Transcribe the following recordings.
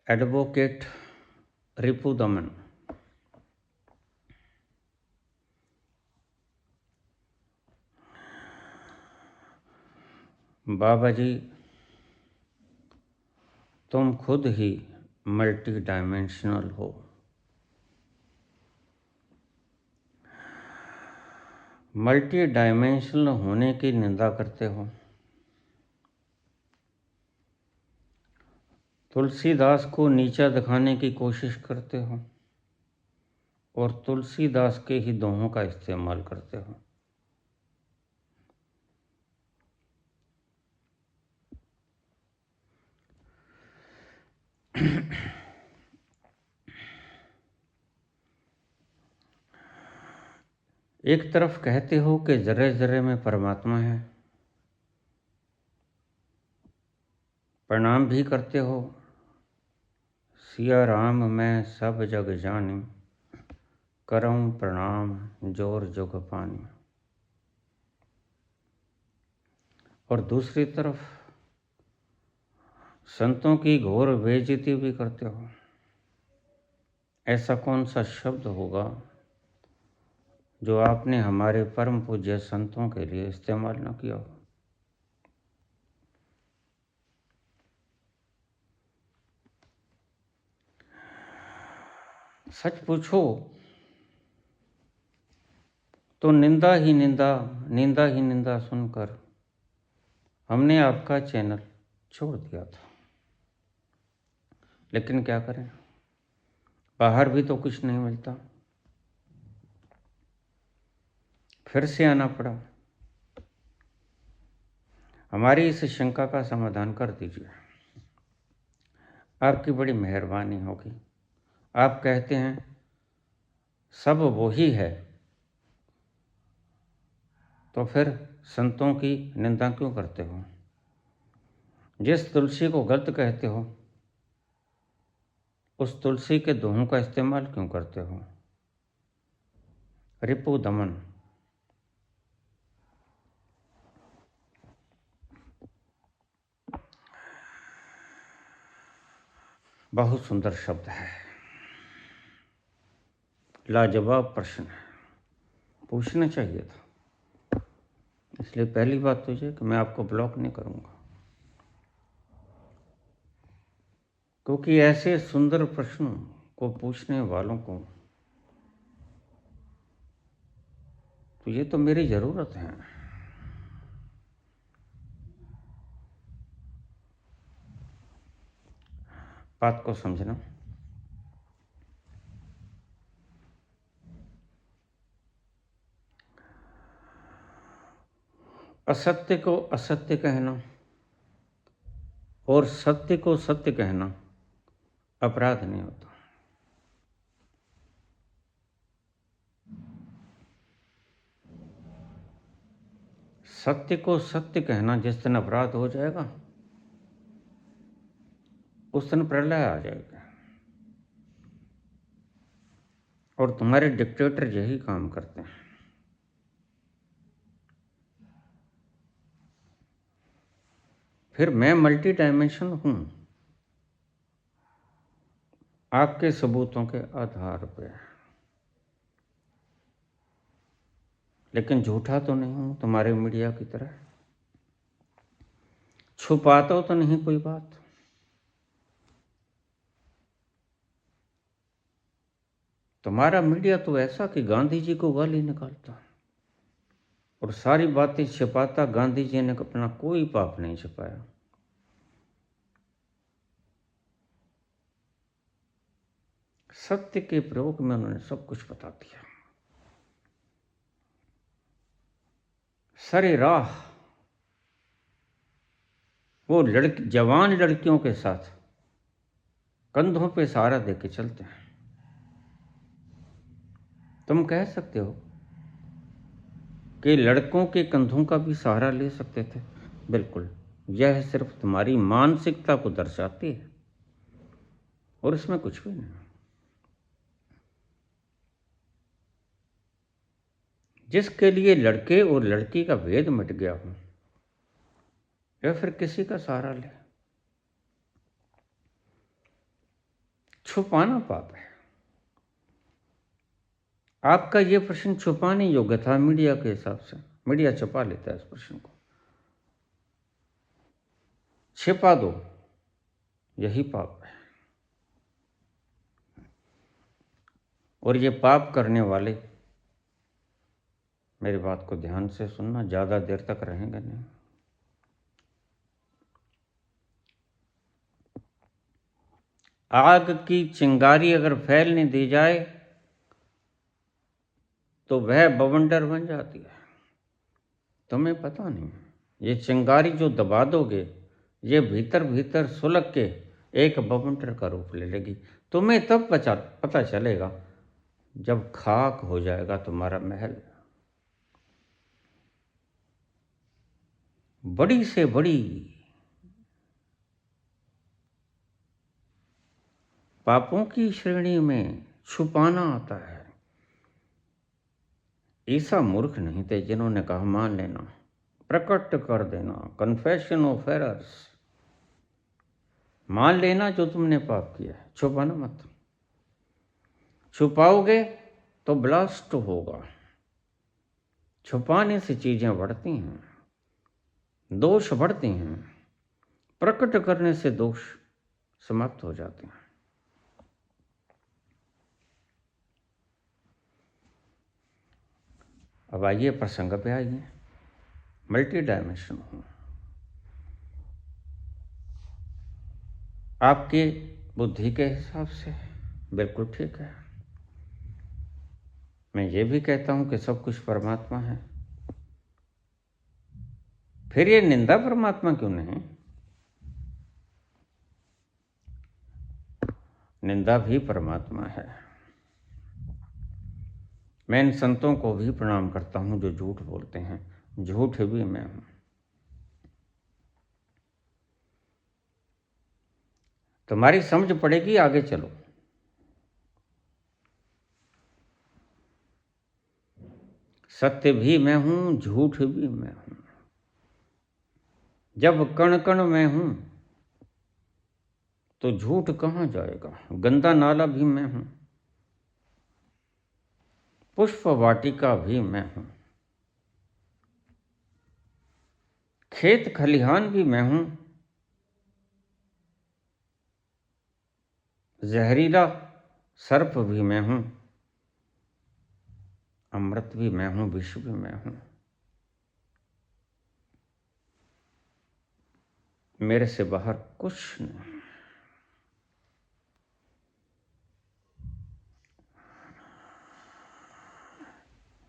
Advocate रिपु दमन। बाबा जी, तुम खुद ही multi dimensional हो। मल्टी डायमेंशनल होने की निंदा करते हो। तुलसीदास को नीचा दिखाने की कोशिश करते हो और तुलसीदास के ही दोहों का इस्तेमाल करते हो। एक तरफ कहते हो कि जर्रे जर्रे में परमात्मा है, प्रणाम भी करते हो, सिया राम मैं सब जग जानी, करऊं प्रणाम जोर जुग पानी। और दूसरी तरफ संतों की घोर बेइज्जती भी करते हो। ऐसा कौन सा शब्द होगा जो आपने हमारे परम पूज्य संतों के लिए इस्तेमाल न किया हो। सच पूछो तो निंदा ही निंदा सुनकर हमने आपका चैनल छोड़ दिया था। लेकिन क्या करें, बाहर भी तो कुछ नहीं मिलता, फिर से आना पड़ा। हमारी इस शंका का समाधान कर दीजिए, आपकी बड़ी मेहरबानी होगी। आप कहते हैं सब वही है, तो फिर संतों की निंदा क्यों करते हो? जिस तुलसी को गलत कहते हो उस तुलसी के दोहों का इस्तेमाल क्यों करते हो? रिपु दमन। बहुत सुंदर शब्द है, लाजवाब प्रश्न है, पूछना चाहिए था। इसलिए पहली बात तो ये कि मैं आपको ब्लॉक नहीं करूंगा, क्योंकि ऐसे सुंदर प्रश्नों को पूछने वालों को तो ये तो मेरी ज़रूरत है। बात को समझना। असत्य को असत्य कहना और सत्य को सत्य कहना अपराध नहीं होता। सत्य को सत्य कहना जिस दिन अपराध हो जाएगा उस दिन प्रलय आ जाएगा। और तुम्हारे डिक्टेटर यही काम करते हैं। फिर मैं मल्टी डायमेंशन हूं आपके सबूतों के आधार पर, लेकिन झूठा तो नहीं हूं तुम्हारे मीडिया की तरह। छुपाता तो नहीं कोई बात। तुम्हारा मीडिया तो ऐसा कि गांधी जी को गाली निकालता और सारी बातें छिपाता। गांधी जी ने अपना कोई पाप नहीं छिपाया। सत्य के प्रयोग में उन्होंने सब कुछ बता दिया। सरे राह वो जवान लड़कियों के साथ कंधों पे सहारा देके चलते हैं। तुम कह सकते हो कि लड़कों के कंधों का भी सहारा ले सकते थे। बिल्कुल, यह सिर्फ तुम्हारी मानसिकता को दर्शाती है और इसमें कुछ भी नहीं। जिसके लिए लड़के और लड़की का भेद मिट गया हो या फिर किसी का सहारा ले। छुपाना पाप है। आपका ये प्रश्न छुपाने योग्य था मीडिया के हिसाब से, मीडिया छुपा लेता है इस प्रश्न को। छिपा दो, यही पाप है। और ये पाप करने वाले मेरी बात को ध्यान से सुनना, ज़्यादा देर तक रहेंगे नहीं। आग की चिंगारी अगर फैलने दी जाए तो वह बवंडर बन जाती है। तुम्हें पता नहीं, ये चिंगारी जो दबा दोगे ये भीतर भीतर सुलग के एक बवंडर का रूप ले लेगी। तुम्हें तब पता चलेगा जब खाक हो जाएगा तुम्हारा महल। बड़ी से बड़ी पापों की श्रेणी में छुपाना आता है। ईसा मूर्ख नहीं थे जिन्होंने कहा मान लेना, प्रकट कर देना, कन्फेशन ऑफ एरर्स, मान लेना जो तुमने पाप किया है, छुपाना मत। छुपाओगे तो ब्लास्ट होगा। छुपाने से चीजें बढ़ती हैं, दोष बढ़ते हैं, प्रकट करने से दोष समाप्त हो जाते हैं। अब आइए प्रसंग पे आइए। मल्टी डायमेंशन हूँ, आपके बुद्धि के हिसाब से बिल्कुल ठीक है। मैं ये भी कहता हूँ कि सब कुछ परमात्मा है, फिर ये निंदा परमात्मा क्यों नहीं? निंदा भी परमात्मा है। मैं इन संतों को भी प्रणाम करता हूं जो झूठ बोलते हैं, झूठ भी मैं हूं। तुम्हारी समझ पड़ेगी, आगे चलो। सत्य भी मैं हूं, झूठ भी मैं हूं। जब कण कण मैं हूं तो झूठ कहां जाएगा? गंदा नाला भी मैं हूं, पुष्प वाटिका भी मैं हूं, खेत खलिहान भी मैं हूं, जहरीला सर्प भी मैं हूं, अमृत भी मैं हूं, विष भी मैं हूं। मेरे से बाहर कुछ नहीं।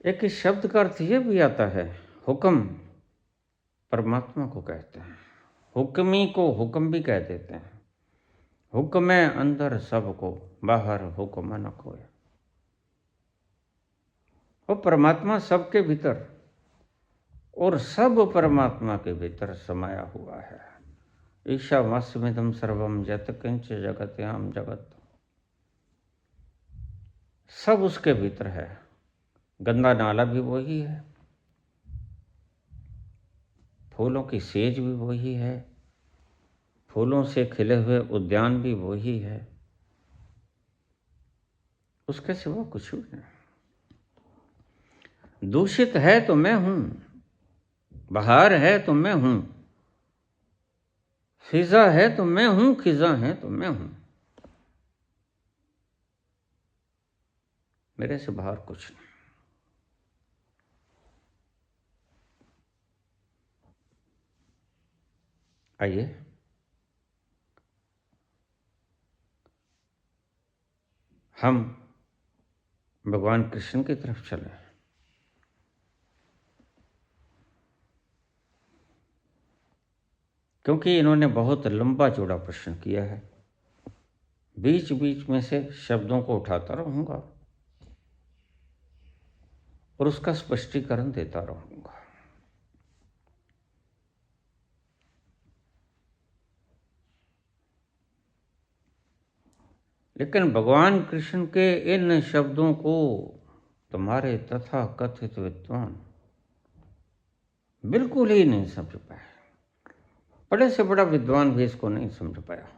एक इस शब्द का अर्थ ये भी आता है, हुक्म परमात्मा को कहते हैं, हुक्मी को हुक्म भी कह देते हैं। हुक्म है अंदर सबको, बाहर हुक्म न कोई। वो परमात्मा सबके भीतर और सब परमात्मा के भीतर समाया हुआ है। ईशावास्यमिदं सर्वम यत् किंच जगत्याम जगत, सब उसके भीतर है। गंदा नाला भी वही है, फूलों की सेज भी वही है, फूलों से खिले हुए उद्यान भी वही है, उसके सिवा कुछ भी नहीं। दूषित है तो मैं हूं, बहार है तो मैं हूं, फिजा है तो मैं हूं, खिजा है तो मैं हूं। मेरे से बाहर कुछ नहीं। आइए हम भगवान कृष्ण की तरफ चले। क्योंकि इन्होंने बहुत लंबा चौड़ा प्रश्न किया है, बीच बीच में से शब्दों को उठाता रहूंगा और उसका स्पष्टीकरण देता रहूंगा। लेकिन भगवान कृष्ण के इन शब्दों को तुम्हारे तथा कथित विद्वान बिल्कुल ही नहीं समझ पाए। बड़े से बड़ा विद्वान भी इसको नहीं समझ पाया।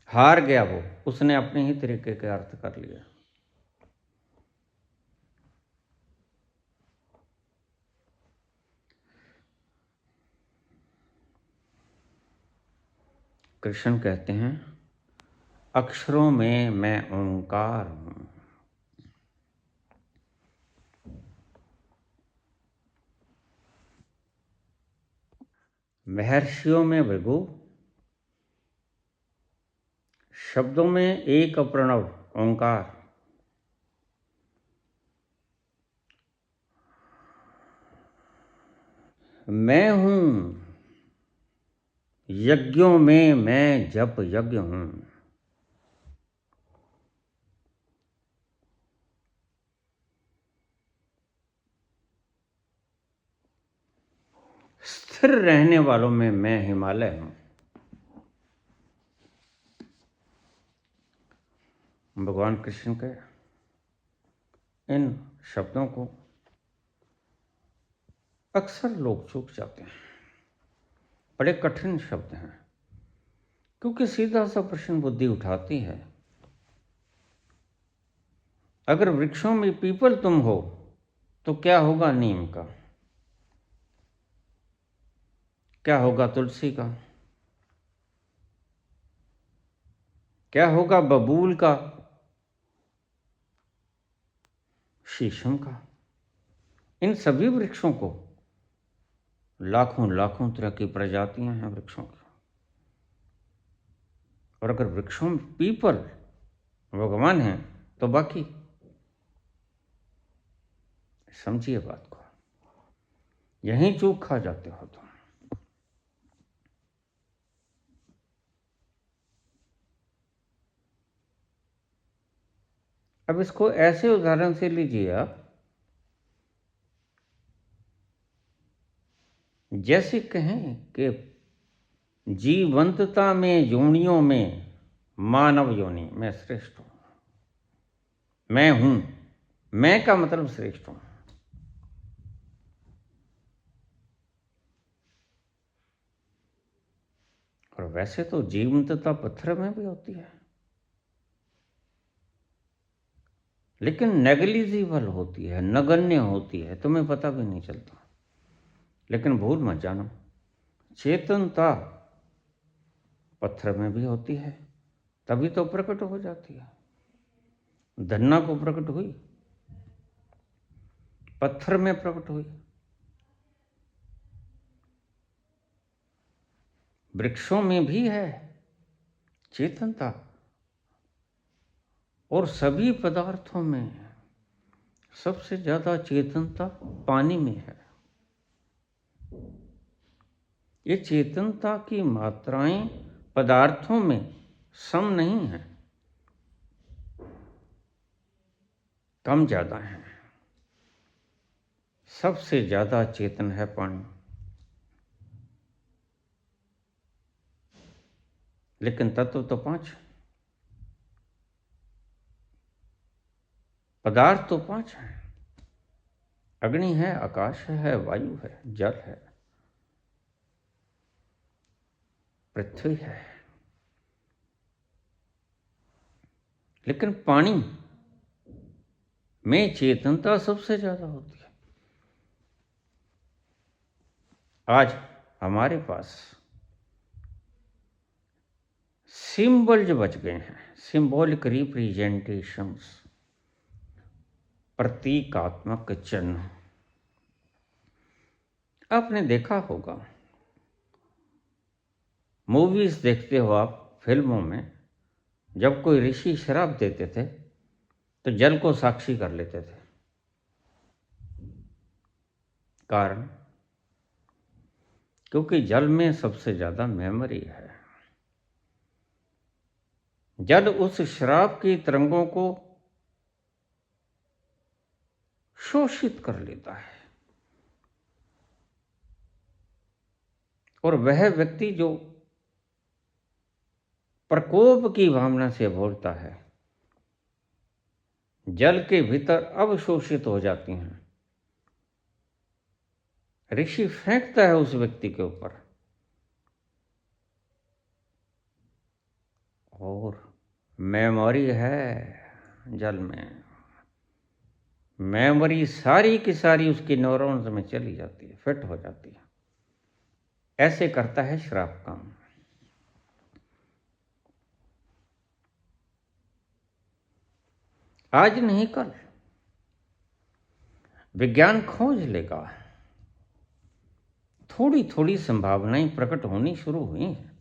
हार गया वो, उसने अपने ही तरीके के अर्थ कर लिया। कृष्ण कहते हैं, अक्षरों में मैं ओंकार हूं। महर्षियों में भृगु, शब्दों में एक अप्रणव ओंकार। मैं हूं यज्ञों में, मैं जप यज्ञ हूं। स्थिर रहने वालों में मैं हिमालय हूं। भगवान कृष्ण के इन शब्दों को अक्सर लोग चूक जाते हैं। बड़े कठिन शब्द हैं, क्योंकि सीधा सा प्रश्न बुद्धि उठाती है, अगर वृक्षों में पीपल तुम हो तो क्या होगा नीम का, क्या होगा तुलसी का, क्या होगा बबूल का, शीशम का। इन सभी वृक्षों को लाखों लाखों तरह की प्रजातियां हैं वृक्षों की। और अगर वृक्षों में पीपल भगवान हैं तो बाकी, समझिए बात को, यहीं चूक खा जाते हो तुम। अब इसको ऐसे उदाहरण से लीजिए आप, जैसे कहें कि जीवंतता में योनियों में मानव योनि मैं श्रेष्ठ हूं। मैं हूं, मैं का मतलब श्रेष्ठ हूं। और वैसे तो जीवंतता पत्थर में भी होती है, लेकिन नेग्लिजिबल होती है, नगण्य होती है, तुम्हें पता भी नहीं चलता। लेकिन भूल मत जानो, चेतनता पत्थर में भी होती है, तभी तो प्रकट हो जाती है। धन्ना को प्रकट हुई, पत्थर में प्रकट हुई। वृक्षों में भी है चेतनता, और सभी पदार्थों में सबसे ज्यादा चेतनता पानी में है। ये चेतनता की मात्राएं पदार्थों में सम नहीं है, कम ज्यादा है। सबसे ज्यादा चेतन है पानी, लेकिन तत्व तो 5, पदार्थ तो 5 हैं। अग्नि है, आकाश है, वायु है, जल है, पृथ्वी है। लेकिन पानी में चेतनता सबसे ज्यादा होती है। आज हमारे पास सिंबल्स बच गए हैं, सिंबॉलिक रिप्रेजेंटेशंस, प्रतीकात्मक चिन्ह। आपने देखा होगा, मूवीज देखते हो आप, फिल्मों में जब कोई ऋषि शराप देते थे तो जल को साक्षी कर लेते थे। कारण, क्योंकि जल में सबसे ज्यादा मेमोरी है। जल उस शराब की तरंगों को शोषित कर लेता है, और वह व्यक्ति जो प्रकोप की भावना से बोलता है, जल के भीतर अवशोषित हो जाती हैं। ऋषि फेंकता है उस व्यक्ति के ऊपर, और मेमोरी है जल में, मेमोरी सारी की सारी उसकी न्यूरॉन्स में चली जाती है, फिट हो जाती है। ऐसे करता है शराब काम। आज नहीं कल विज्ञान खोज लेगा, थोड़ी थोड़ी संभावनाएं प्रकट होनी शुरू हुई हैं,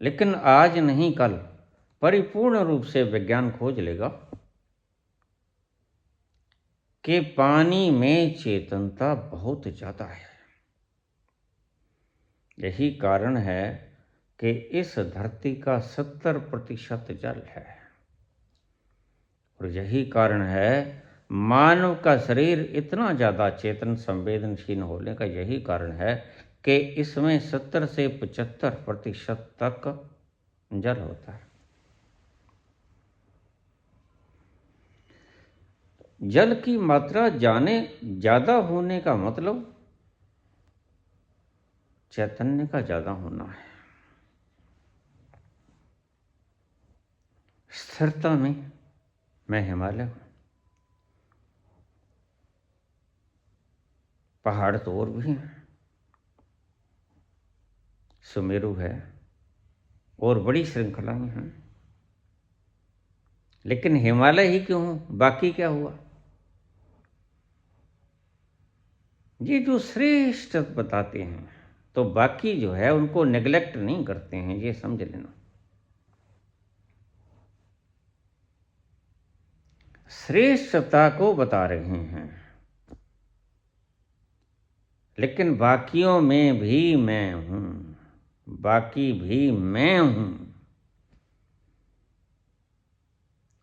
लेकिन आज नहीं कल परिपूर्ण रूप से विज्ञान खोज लेगा कि पानी में चेतनता बहुत ज़्यादा है। यही कारण है कि इस धरती का 70% जल है, और यही कारण है मानव का शरीर इतना ज़्यादा चेतन संवेदनशील होने का यही कारण है कि इसमें 70 से 75% तक जल होता है। जल की मात्रा ज़्यादा होने का मतलब चैतन्य का ज़्यादा होना है। स्थिरता में मैं हिमालय हूँ, पहाड़ तो और भी हैं, सुमेरु है और बड़ी श्रृंखलाएं हैं, लेकिन हिमालय ही क्यों हूँ, बाकी क्या हुआ? ये जो श्रेष्ठ बताते हैं तो बाकी जो है उनको नेग्लेक्ट नहीं करते हैं, ये समझ लेना। श्रेष्ठता को बता रहे हैं, लेकिन बाकियों में भी मैं हूं, बाकी भी मैं हूं,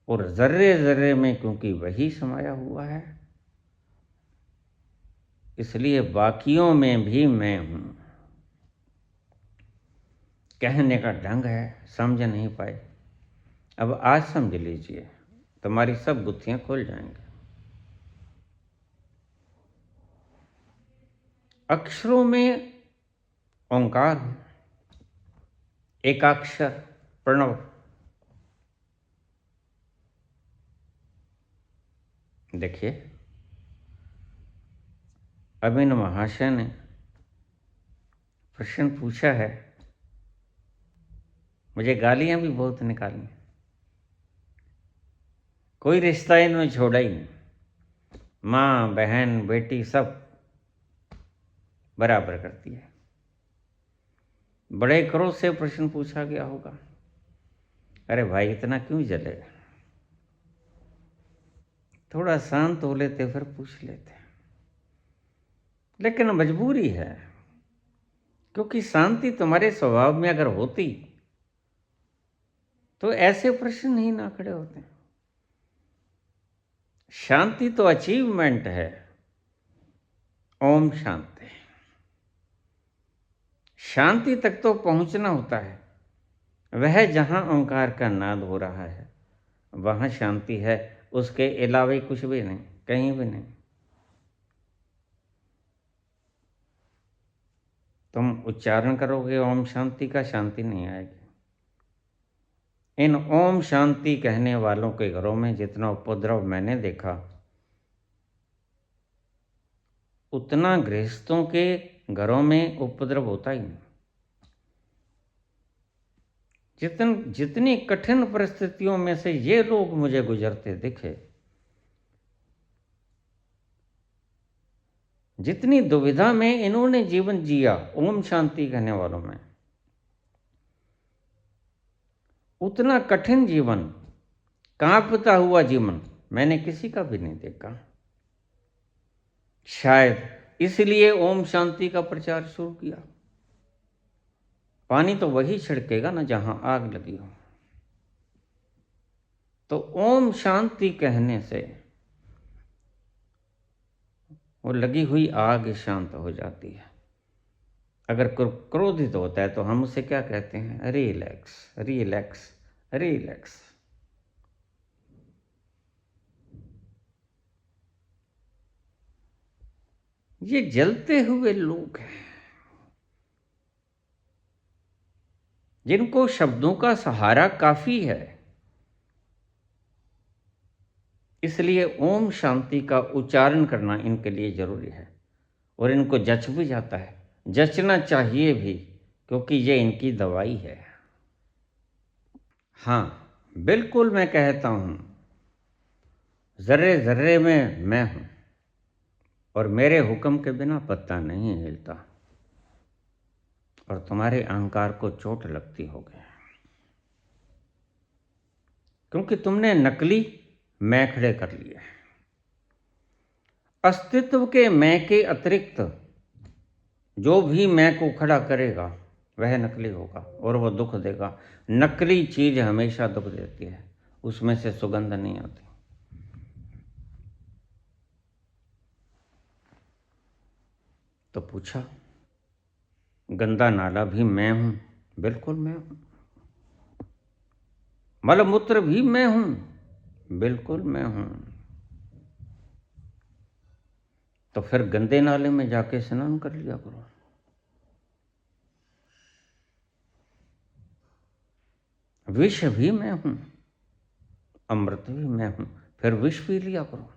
और जर्रे जर्रे में क्योंकि वही समाया हुआ है, इसलिए बाकियों में भी मैं हूं। कहने का ढंग है, समझ नहीं पाए, अब आज समझ लीजिए, तुम्हारी सब गुत्थियां खुल जाएंगी। अक्षरों में ओंकार, एकाक्षर प्रणव। देखिए, अभिन महाशय ने प्रश्न पूछा है, मुझे गालियां भी बहुत निकाली, कोई रिश्ता इन्होंने छोड़ा ही नहीं, माँ बहन बेटी सब बराबर करती है। बड़े क्रोध से प्रश्न पूछा गया होगा, अरे भाई इतना क्यों जले, थोड़ा शांत हो लेते फिर पूछ लेते, लेकिन मजबूरी है, क्योंकि शांति तुम्हारे स्वभाव में अगर होती तो ऐसे प्रश्न नहीं ना खड़े होते। शांति तो अचीवमेंट है। ओम शांति, शांति तक तो पहुंचना होता है, वह जहां ओंकार का नाद हो रहा है वहां शांति है, उसके अलावा कुछ भी नहीं, कहीं भी नहीं। तुम उच्चारण करोगे ओम शांति का, शांति नहीं आएगी। इन ओम शांति कहने वालों के घरों में जितना उपद्रव मैंने देखा, उतना गृहस्थों के घरों में उपद्रव होता ही नहीं। जितनी कठिन परिस्थितियों में से ये लोग मुझे गुजरते दिखे, जितनी दुविधा में इन्होंने जीवन जिया ओम शांति कहने वालों में, उतना कठिन जीवन, कांपता हुआ जीवन मैंने किसी का भी नहीं देखा। शायद इसलिए ओम शांति का प्रचार शुरू किया। पानी तो वही छिड़केगा ना जहां आग लगी हो। तो ओम शांति कहने से वो लगी हुई आग शांत हो जाती है। अगर क्रोधित होता है तो हम उसे क्या कहते हैं, रिलैक्स रिलैक्स रिलैक्स। ये जलते हुए लोग हैं, जिनको शब्दों का सहारा काफी है। इसलिए ओम शांति का उच्चारण करना इनके लिए जरूरी है और इनको जच भी जाता है, जचना चाहिए भी, क्योंकि ये इनकी दवाई है। हाँ, बिल्कुल मैं कहता हूं, जर्रे जर्रे में मैं हूं और मेरे हुक्म के बिना पत्ता नहीं हिलता और तुम्हारे अहंकार को चोट लगती होगी, क्योंकि तुमने नकली मैं खड़े कर लिए। अस्तित्व के मैं के अतिरिक्त जो भी मैं को खड़ा करेगा वह नकली होगा और वह दुख देगा। नकली चीज हमेशा दुख देती है, उसमें से सुगंध नहीं आती। तो पूछा, गंदा नाला भी मैं हूं? बिल्कुल मैं हूं। मलमूत्र भी मैं हूं? बिल्कुल मैं हूं। तो फिर गंदे नाले में जाके स्नान कर लिया करो। विष भी मैं हूं, अमृत भी मैं हूं, फिर विष पी लिया करो।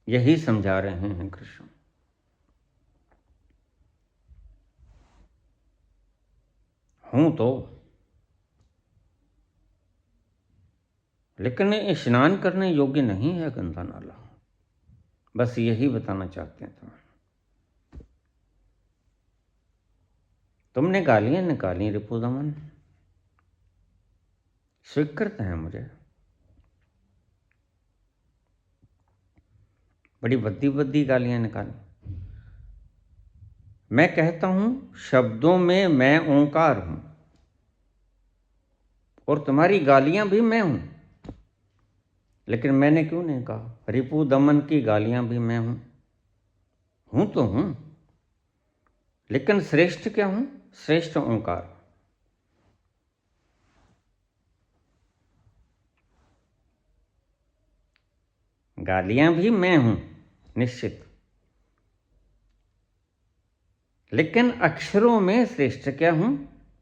यही समझा रहे हैं कृष्ण। हूं तो, लेकिन स्नान करने योग्य नहीं है गंदा नाला। बस यही बताना चाहते हैं तुमने गालियां निकाली रिपुदमन, स्वीकृत है मुझे। बड़ी भद्दी भद्दी गालियां निकाली। मैं कहता हूं शब्दों में मैं ओंकार हूं और तुम्हारी गालियां भी मैं हूं। लेकिन मैंने क्यों नहीं कहा रिपु दमन की गालियां भी मैं हूं तो हूं, लेकिन श्रेष्ठ क्या हूं? श्रेष्ठ ओंकार। गालियां भी मैं हूं निश्चित, लेकिन अक्षरों में श्रेष्ठ क्या हूं?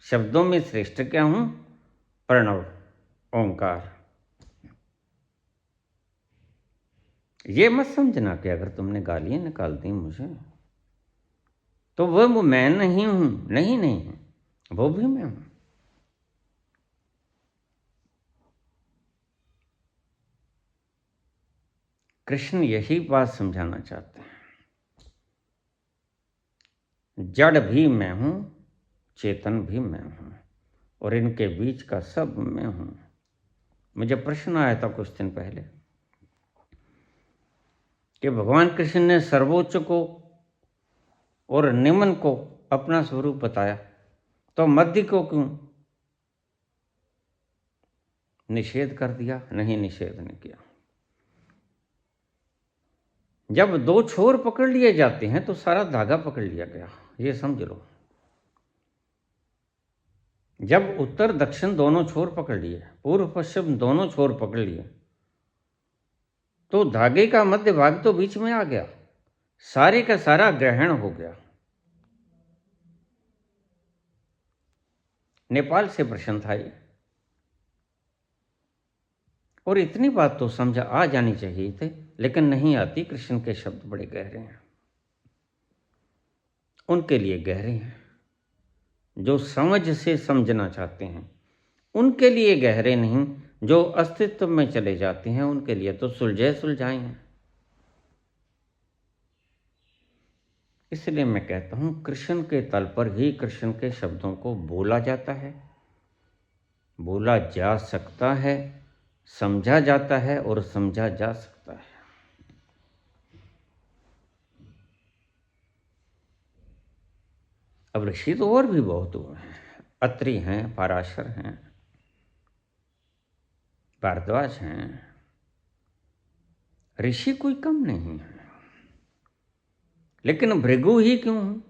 शब्दों में श्रेष्ठ क्या हूं? प्रणव, ओंकार। ये मत समझना कि अगर तुमने गालियां निकाल दी मुझे तो वो मैं नहीं हूं। नहीं नहीं, वो भी मैं हूं। कृष्ण यही बात समझाना चाहते हैं। जड़ भी मैं हूं, चेतन भी मैं हूं और इनके बीच का सब मैं हूं। मुझे प्रश्न आया था कुछ दिन पहले कि भगवान कृष्ण ने सर्वोच्च को और निम्न को अपना स्वरूप बताया, तो मध्य को क्यों निषेध कर दिया? नहीं, निषेध नहीं किया। जब दो छोर पकड़ लिए जाते हैं तो सारा धागा पकड़ लिया गया, ये समझ लो। जब उत्तर दक्षिण दोनों छोर पकड़ लिए, पूर्व पश्चिम दोनों छोर पकड़ लिए, तो धागे का मध्य भाग तो बीच में आ गया, सारे का सारा ग्रहण हो गया। नेपाल से प्रश्न था ये, और इतनी बात तो समझा आ जानी चाहिए थी, लेकिन नहीं आती। कृष्ण के शब्द बड़े गहरे हैं, उनके लिए गहरे हैं। जो समझ से समझना चाहते हैं उनके लिए गहरे नहीं, जो अस्तित्व में चले जाते हैं उनके लिए तो सुलझे सुलझाए हैं। इसलिए मैं कहता हूं कृष्ण के तल पर ही कृष्ण के शब्दों को बोला जाता है, बोला जा सकता है, समझा जाता है और समझा जा सकता है। अब ऋषि तो और भी बहुत हुए हैं, अत्रि हैं, पराशर हैं, भारद्वाज हैं। ऋषि कोई कम नहीं है, लेकिन भृगु ही क्यों हूं?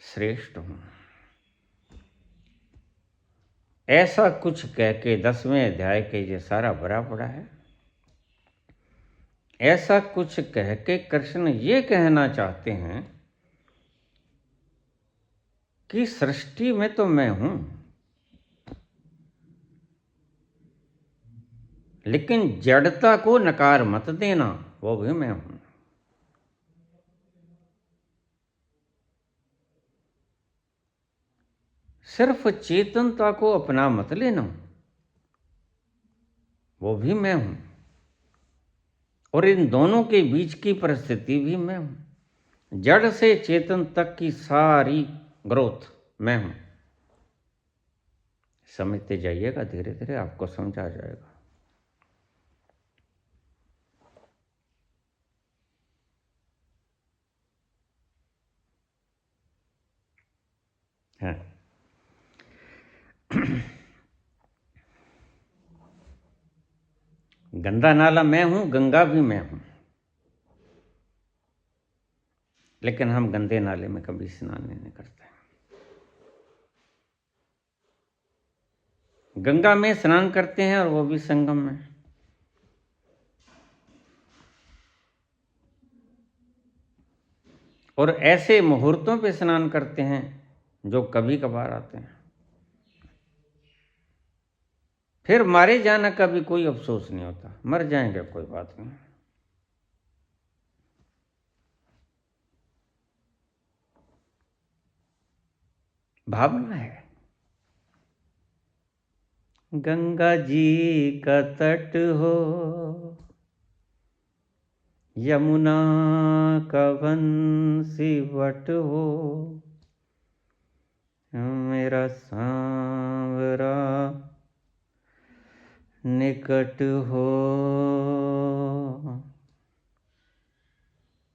श्रेष्ठ हूं। ऐसा कुछ कह के 10वें अध्याय के ये सारा भरा पड़ा है। ऐसा कुछ कह के कृष्ण ये कहना चाहते हैं कि सृष्टि में तो मैं हूं, लेकिन जड़ता को नकार मत देना, वो भी मैं हूं। सिर्फ चेतनता को अपना मत लेना, वो भी मैं हूं। और इन दोनों के बीच की परिस्थिति भी मैं हूं। जड़ से चेतन तक की सारी ग्रोथ मैं हूं। समझते जाइएगा, धीरे धीरे आपको समझ आ जाएगा। हाँ। गंदा नाला मैं हूं, गंगा भी मैं हूं, लेकिन हम गंदे नाले में कभी स्नान नहीं करते। गंगा में स्नान करते हैं, और वो भी संगम में। और ऐसे मुहूर्तों पे स्नान करते हैं जो कभी कभार आते हैं। फिर मारे जाना का भी कोई अफसोस नहीं होता, मर जाएंगे कोई बात नहीं। भावना है। गंगा जी का तट हो, यमुना का बंसीवट हो, मेरा सांवरा निकट हो,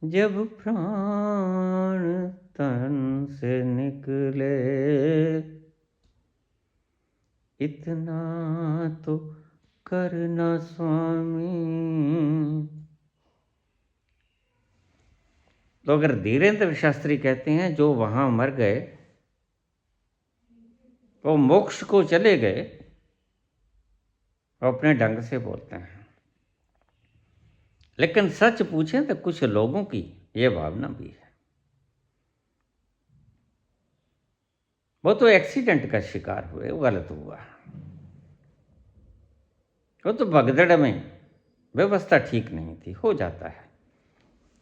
जब प्राण तन से निकले, इतना तो करना स्वामी। तो अगर धीरेन्द्र शास्त्री कहते हैं जो वहां मर गए वो मोक्ष को चले गए, वो अपने ढंग से बोलते हैं। लेकिन सच पूछें तो कुछ लोगों की ये भावना भी है। वो तो एक्सीडेंट का शिकार हुए, वो गलत हुआ। वो तो भगदड़ में व्यवस्था ठीक नहीं थी, हो जाता है।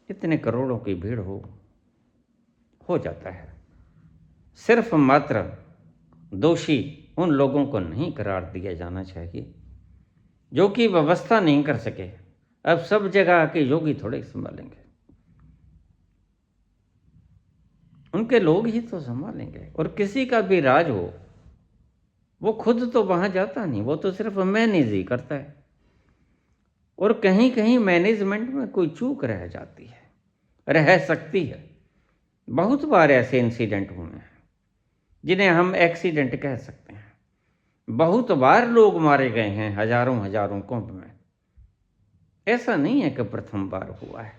इतने करोड़ों की भीड़ हो जाता है। सिर्फ मात्र दोषी उन लोगों को नहीं करार दिया जाना चाहिए जो कि व्यवस्था नहीं कर सके। अब सब जगह आके योगी थोड़े संभालेंगे, उनके लोग ही तो संभालेंगे। और किसी का भी राज हो, वो खुद तो वहां जाता नहीं, वो तो सिर्फ मैनेज ही करता है। और कहीं कहीं मैनेजमेंट में कोई चूक रह जाती है, रह सकती है। बहुत बार ऐसे इंसिडेंट हुए हैं जिन्हें हम एक्सीडेंट कह सकते हैं। बहुत बार लोग मारे गए हैं, हजारों हजारों कुंभ में। ऐसा नहीं है कि प्रथम बार हुआ है।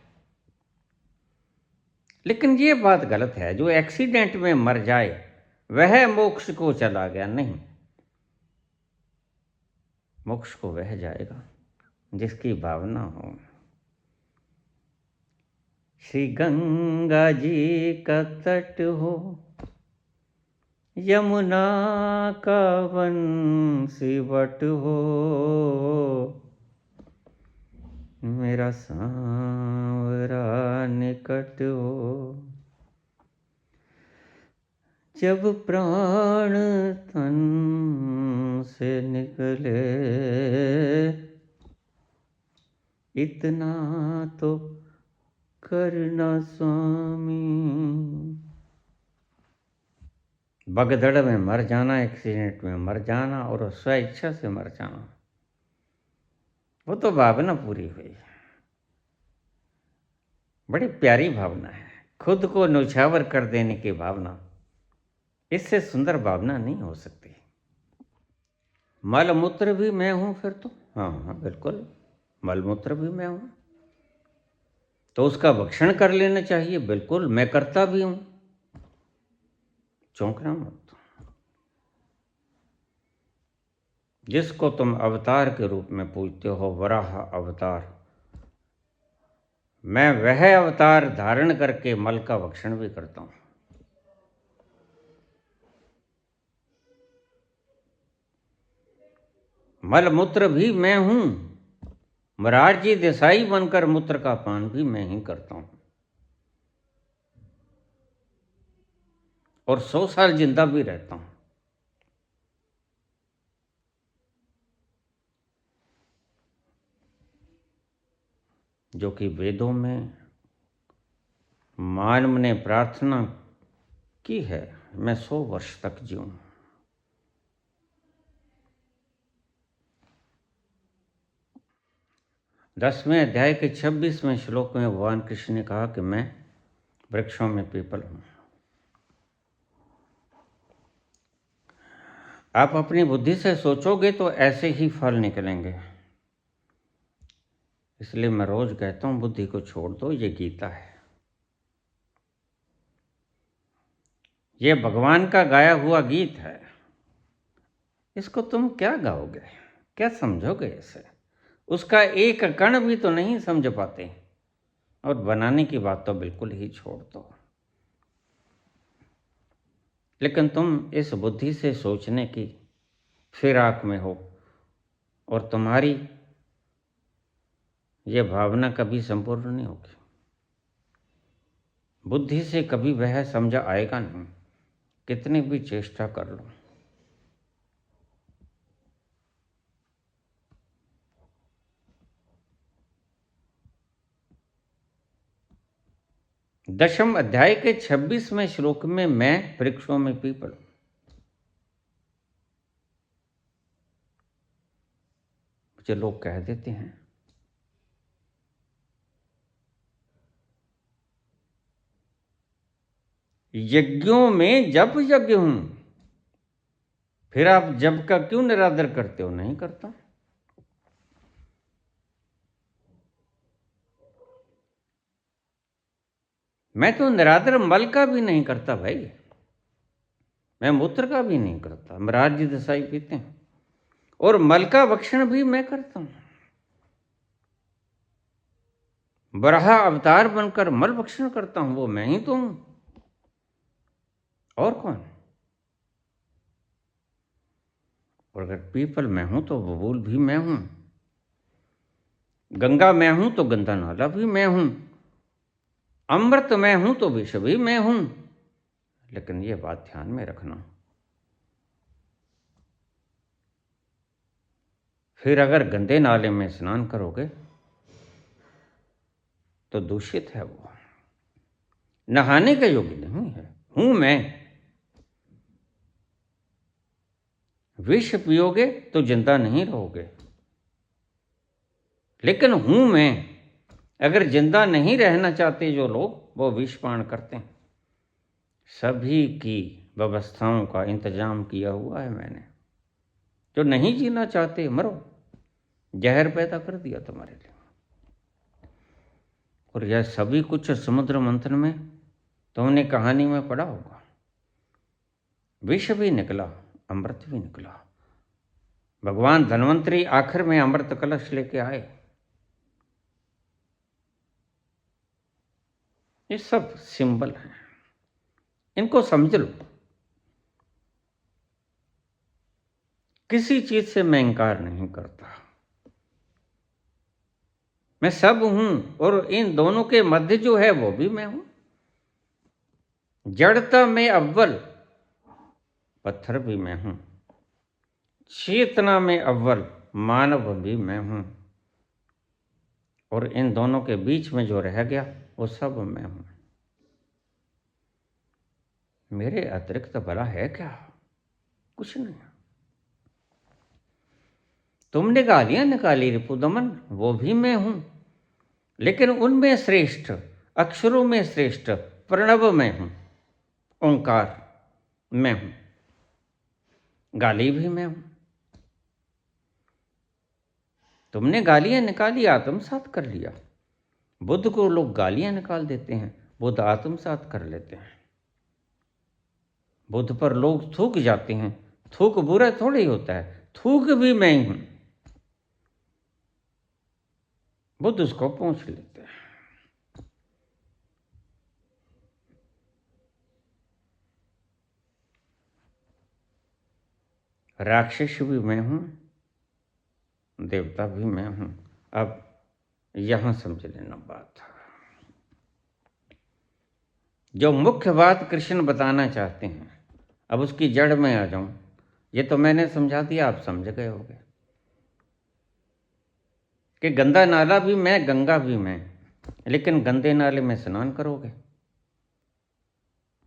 लेकिन ये बात गलत है, जो एक्सीडेंट में मर जाए वह मोक्ष को चला गया, नहीं। मोक्ष को वह जाएगा जिसकी भावना हो। श्री गंगा जी का तट हो, यमुना का बंसीवट हो, मेरा सांवरा निकट हो, जब प्राण तन से निकले, इतना तो करना स्वामी। भगदड़ में मर जाना, एक्सीडेंट में मर जाना और स्वेच्छा से मर जाना, वो तो भावना पूरी हुई। बड़ी प्यारी भावना है, खुद को न्यौछावर कर देने की भावना। इससे सुंदर भावना नहीं हो सकती। मल मूत्र भी मैं हूं फिर तो। हाँ हाँ बिल्कुल, मल मूत्र भी मैं हूं, तो उसका भक्षण कर लेना चाहिए। बिल्कुल, मैं करता भी हूं, चौंकना मत। जिसको तुम अवतार के रूप में पूजते हो, वराह अवतार, मैं वह अवतार धारण करके मल का भक्षण भी करता हूं। मल मूत्र भी मैं हूं, मोरारजी देसाई बनकर मूत्र का पान भी मैं ही करता हूं, और 100 साल जिंदा भी रहता हूं। जो कि वेदों में मानव ने प्रार्थना की है, मैं 100 वर्ष तक जीऊं। दसवें अध्याय के 26वें श्लोक में भगवान कृष्ण ने कहा कि मैं वृक्षों में पीपल हूं। आप अपनी बुद्धि से सोचोगे तो ऐसे ही फल निकलेंगे। इसलिए मैं रोज कहता हूं, बुद्धि को छोड़ दो, ये गीता है। ये भगवान का गाया हुआ गीत है। इसको तुम क्या गाओगे, क्या समझोगे इसे? उसका एक कण भी तो नहीं समझ पाते, और बनाने की बात तो बिल्कुल ही छोड़ दो। लेकिन तुम इस बुद्धि से सोचने की फिराक में हो, और तुम्हारी यह भावना कभी संपूर्ण नहीं होगी। बुद्धि से कभी वह समझा आएगा नहीं, कितनी भी चेष्टा कर लो। दशम अध्याय के 26वें श्लोक में मैं वृक्षों में पीपल, मुझे लोग कह देते हैं यज्ञों में जप यज्ञ हूं, फिर आप जप का क्यों निरादर करते हो? नहीं करता। मैं तो निरादर मल का भी नहीं करता भाई, मैं मूत्र का भी नहीं करता। मोरारजी देसाई पीते हैं, और मल का भक्षण भी मैं करता हूं। बराह अवतार बनकर मल भक्षण करता हूं, वो मैं ही तो हूं, और कौन? और अगर पीपल मैं हूं तो बबूल भी मैं हूं, गंगा मैं हूं तो गंगा नाला भी मैं हूं, अमृत मैं हूं तो विष भी मैं हूं। लेकिन ये बात ध्यान में रखना, फिर अगर गंदे नाले में स्नान करोगे तो दूषित है वो, नहाने का योग्य नहीं है। हूं मैं। विष पियोगे तो जिंदा नहीं रहोगे, लेकिन हूं मैं। अगर जिंदा नहीं रहना चाहते जो लोग, वो विष पान करते हैं। सभी की व्यवस्थाओं का इंतजाम किया हुआ है मैंने। जो नहीं जीना चाहते, मरो। जहर पैदा कर दिया तुम्हारे लिए। और यह सभी कुछ समुद्र मंथन में तुमने कहानी में पढ़ा होगा। विष भी निकला, अमृत भी निकला। भगवान धन्वंतरी आखिर में अमृत कलश लेके आए। ये सब सिंबल हैं, इनको समझ लो। किसी चीज से मैं इंकार नहीं करता, मैं सब हूं, और इन दोनों के मध्य जो है वो भी मैं हूं। जड़ता में अव्वल, पत्थर भी मैं हूं। चेतना में अव्वल, मानव भी मैं हूं। और इन दोनों के बीच में जो रह गया वो सब मैं हूं। मेरे अतिरिक्त भला है क्या? कुछ नहीं। तुमने गालियां निकाली रिपुदमन, वो भी मैं हूं, लेकिन उनमें श्रेष्ठ, अक्षरों में श्रेष्ठ प्रणव मैं हूं, ओंकार मैं हूं। गाली भी मैं हूं। तुमने गालियां निकाली, आत्मसात कर लिया। बुद्ध को लोग गालियां निकाल देते हैं, बुद्ध आत्मसात कर लेते हैं। बुद्ध पर लोग थूक जाते हैं, थूक बुरा थोड़ी होता है, थूक भी मैं ही हूं। बुद्ध उसको पूछ लेते हैं। राक्षस भी मैं हूँ, देवता भी मैं हूँ। अब यहाँ समझ लेना बात। जो मुख्य बात कृष्ण बताना चाहते हैं, अब उसकी जड़ में आ जाऊं। ये तो मैंने समझा दिया, आप समझ गए होंगे कि गंदा नाला भी मैं, गंगा भी मैं। लेकिन गंदे नाले में स्नान करोगे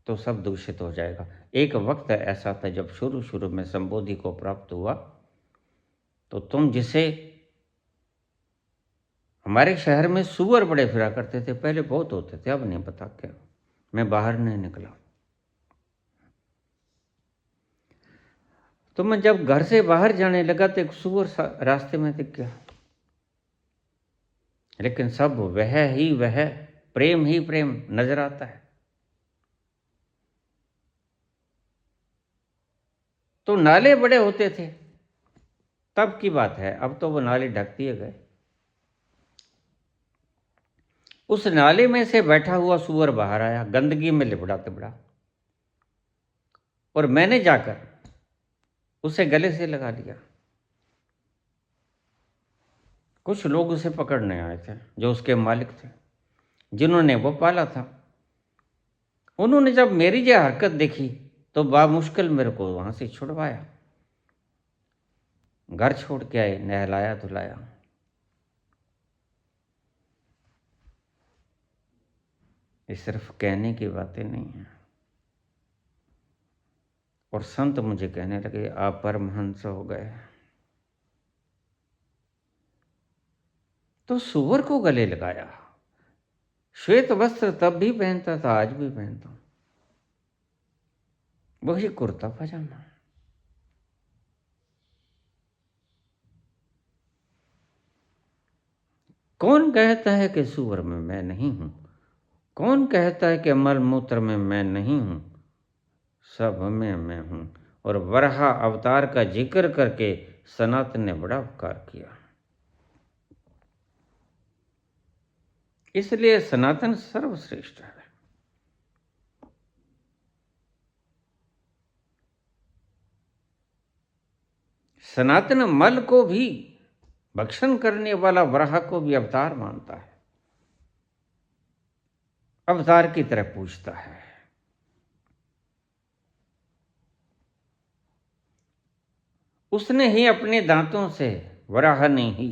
तो सब दूषित हो जाएगा। एक वक्त ऐसा था जब शुरू शुरू में संबोधि को प्राप्त हुआ, तो तुम जिसे हमारे शहर में सुअर बड़े फिरा करते थे, पहले बहुत होते थे, अब नहीं पता क्या, मैं बाहर नहीं निकला। तो मैं जब घर से बाहर जाने लगा तो एक सुअर रास्ते में दिख गया। लेकिन सब वह ही वह, प्रेम ही प्रेम नजर आता है। तो नाले बड़े होते थे तब की बात है, अब तो वो नाले ढक दिए गए। उस नाले में से बैठा हुआ सुअर बाहर आया, गंदगी में लिबड़ा तिबड़ा, और मैंने जाकर उसे गले से लगा लिया। कुछ लोग उसे पकड़ने आए थे जो उसके मालिक थे, जिन्होंने वो पाला था। उन्होंने जब मेरी यह हरकत देखी तो बामुश्किल मेरे को वहां से छुड़वाया, घर छोड़ के आए, नहलाया धुलाया। ये सिर्फ कहने की बातें नहीं है। और संत मुझे कहने लगे आप परमहंस हो गए। तो सुअर को गले लगाया। श्वेत वस्त्र तब भी पहनता था, आज भी पहनता हूं, वही कुर्ता पजामा। कौन कहता है कि सुअर में मैं नहीं हूं? कौन कहता है कि मल मूत्र में मैं नहीं हूं? सब में मैं हूं। और वराह अवतार का जिक्र करके सनातन ने बड़ा उपकार किया। इसलिए सनातन सर्वश्रेष्ठ है। सनातन मल को भी भक्षण करने वाला वराह को भी अवतार मानता है, अवतार की तरह पूछता है। उसने ही अपने दांतों से, वराह ने ही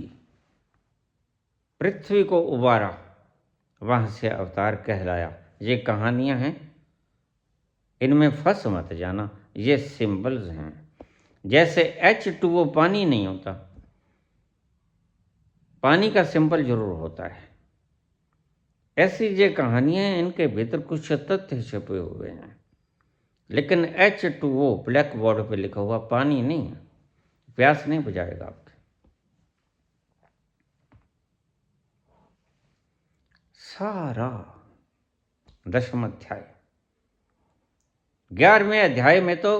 पृथ्वी को उबारा, वहां से अवतार कहलाया। ये कहानियां हैं, इनमें फंस मत जाना, ये सिंबल्स हैं। जैसे H2O पानी नहीं होता, पानी का सिंबल जरूर होता है, ऐसी ये कहानियां हैं, इनके भीतर कुछ तथ्य छुपे हुए हैं। लेकिन H2O ब्लैक बोर्ड पे लिखा हुआ पानी नहीं है, प्यास नहीं बुझाएगा आपके। सारा 10वां अध्याय, 11वें अध्याय में तो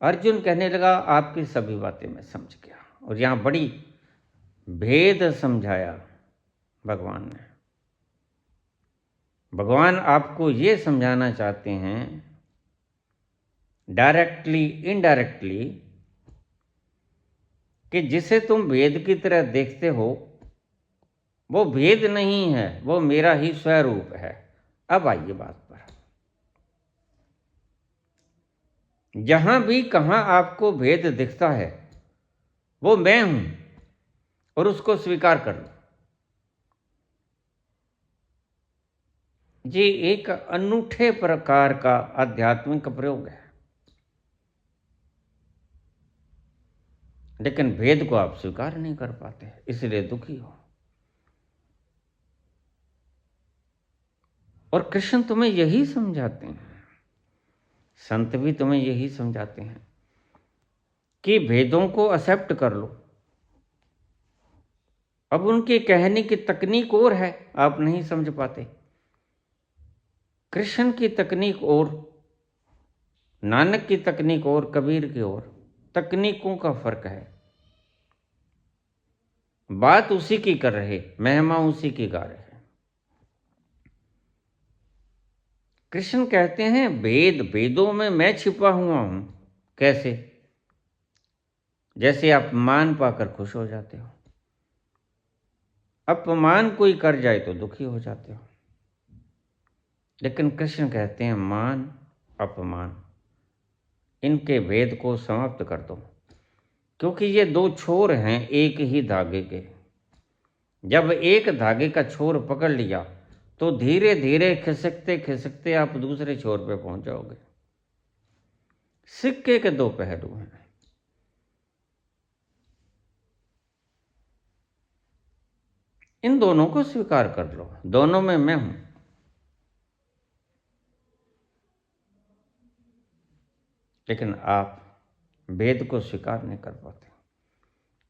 अर्जुन कहने लगा आपकी सभी बातें मैं समझ गया। और यहां बड़ी भेद समझाया भगवान ने। भगवान आपको ये समझाना चाहते हैं डायरेक्टली इनडायरेक्टली कि जिसे तुम भेद की तरह देखते हो वो भेद नहीं है, वो मेरा ही स्वरूप है। अब आइए बात पर। जहां भी कहां आपको भेद दिखता है वो मैं हूं, और उसको स्वीकार कर लो। ये एक अनूठे प्रकार का आध्यात्मिक प्रयोग है। लेकिन भेद को आप स्वीकार नहीं कर पाते, इसलिए दुखी हो। और कृष्ण तुम्हें यही समझाते हैं, संत भी तुम्हें यही समझाते हैं कि भेदों को एक्सेप्ट कर लो। अब उनके कहने की तकनीक और है, आप नहीं समझ पाते। कृष्ण की तकनीक और, नानक की तकनीक और, कबीर की और, तकनीकों का फर्क है। बात उसी की कर रहे, महिमा उसी की गा रहे। कृष्ण कहते हैं वेद, वेदों में मैं छिपा हुआ हूं। कैसे? जैसे आप मान पाकर खुश हो जाते हो, अपमान कोई कर जाए तो दुखी हो जाते हो। लेकिन कृष्ण कहते हैं मान अपमान इनके भेद को समाप्त कर दो, क्योंकि ये दो छोर हैं एक ही धागे के। जब एक धागे का छोर पकड़ लिया तो धीरे धीरे खिसकते खिसकते आप दूसरे छोर पे पहुंच जाओगे। सिक्के के दो पहलू हैं। इन दोनों को स्वीकार कर लो, दोनों में मैं हूं। लेकिन आप भेद को स्वीकार नहीं कर पाते।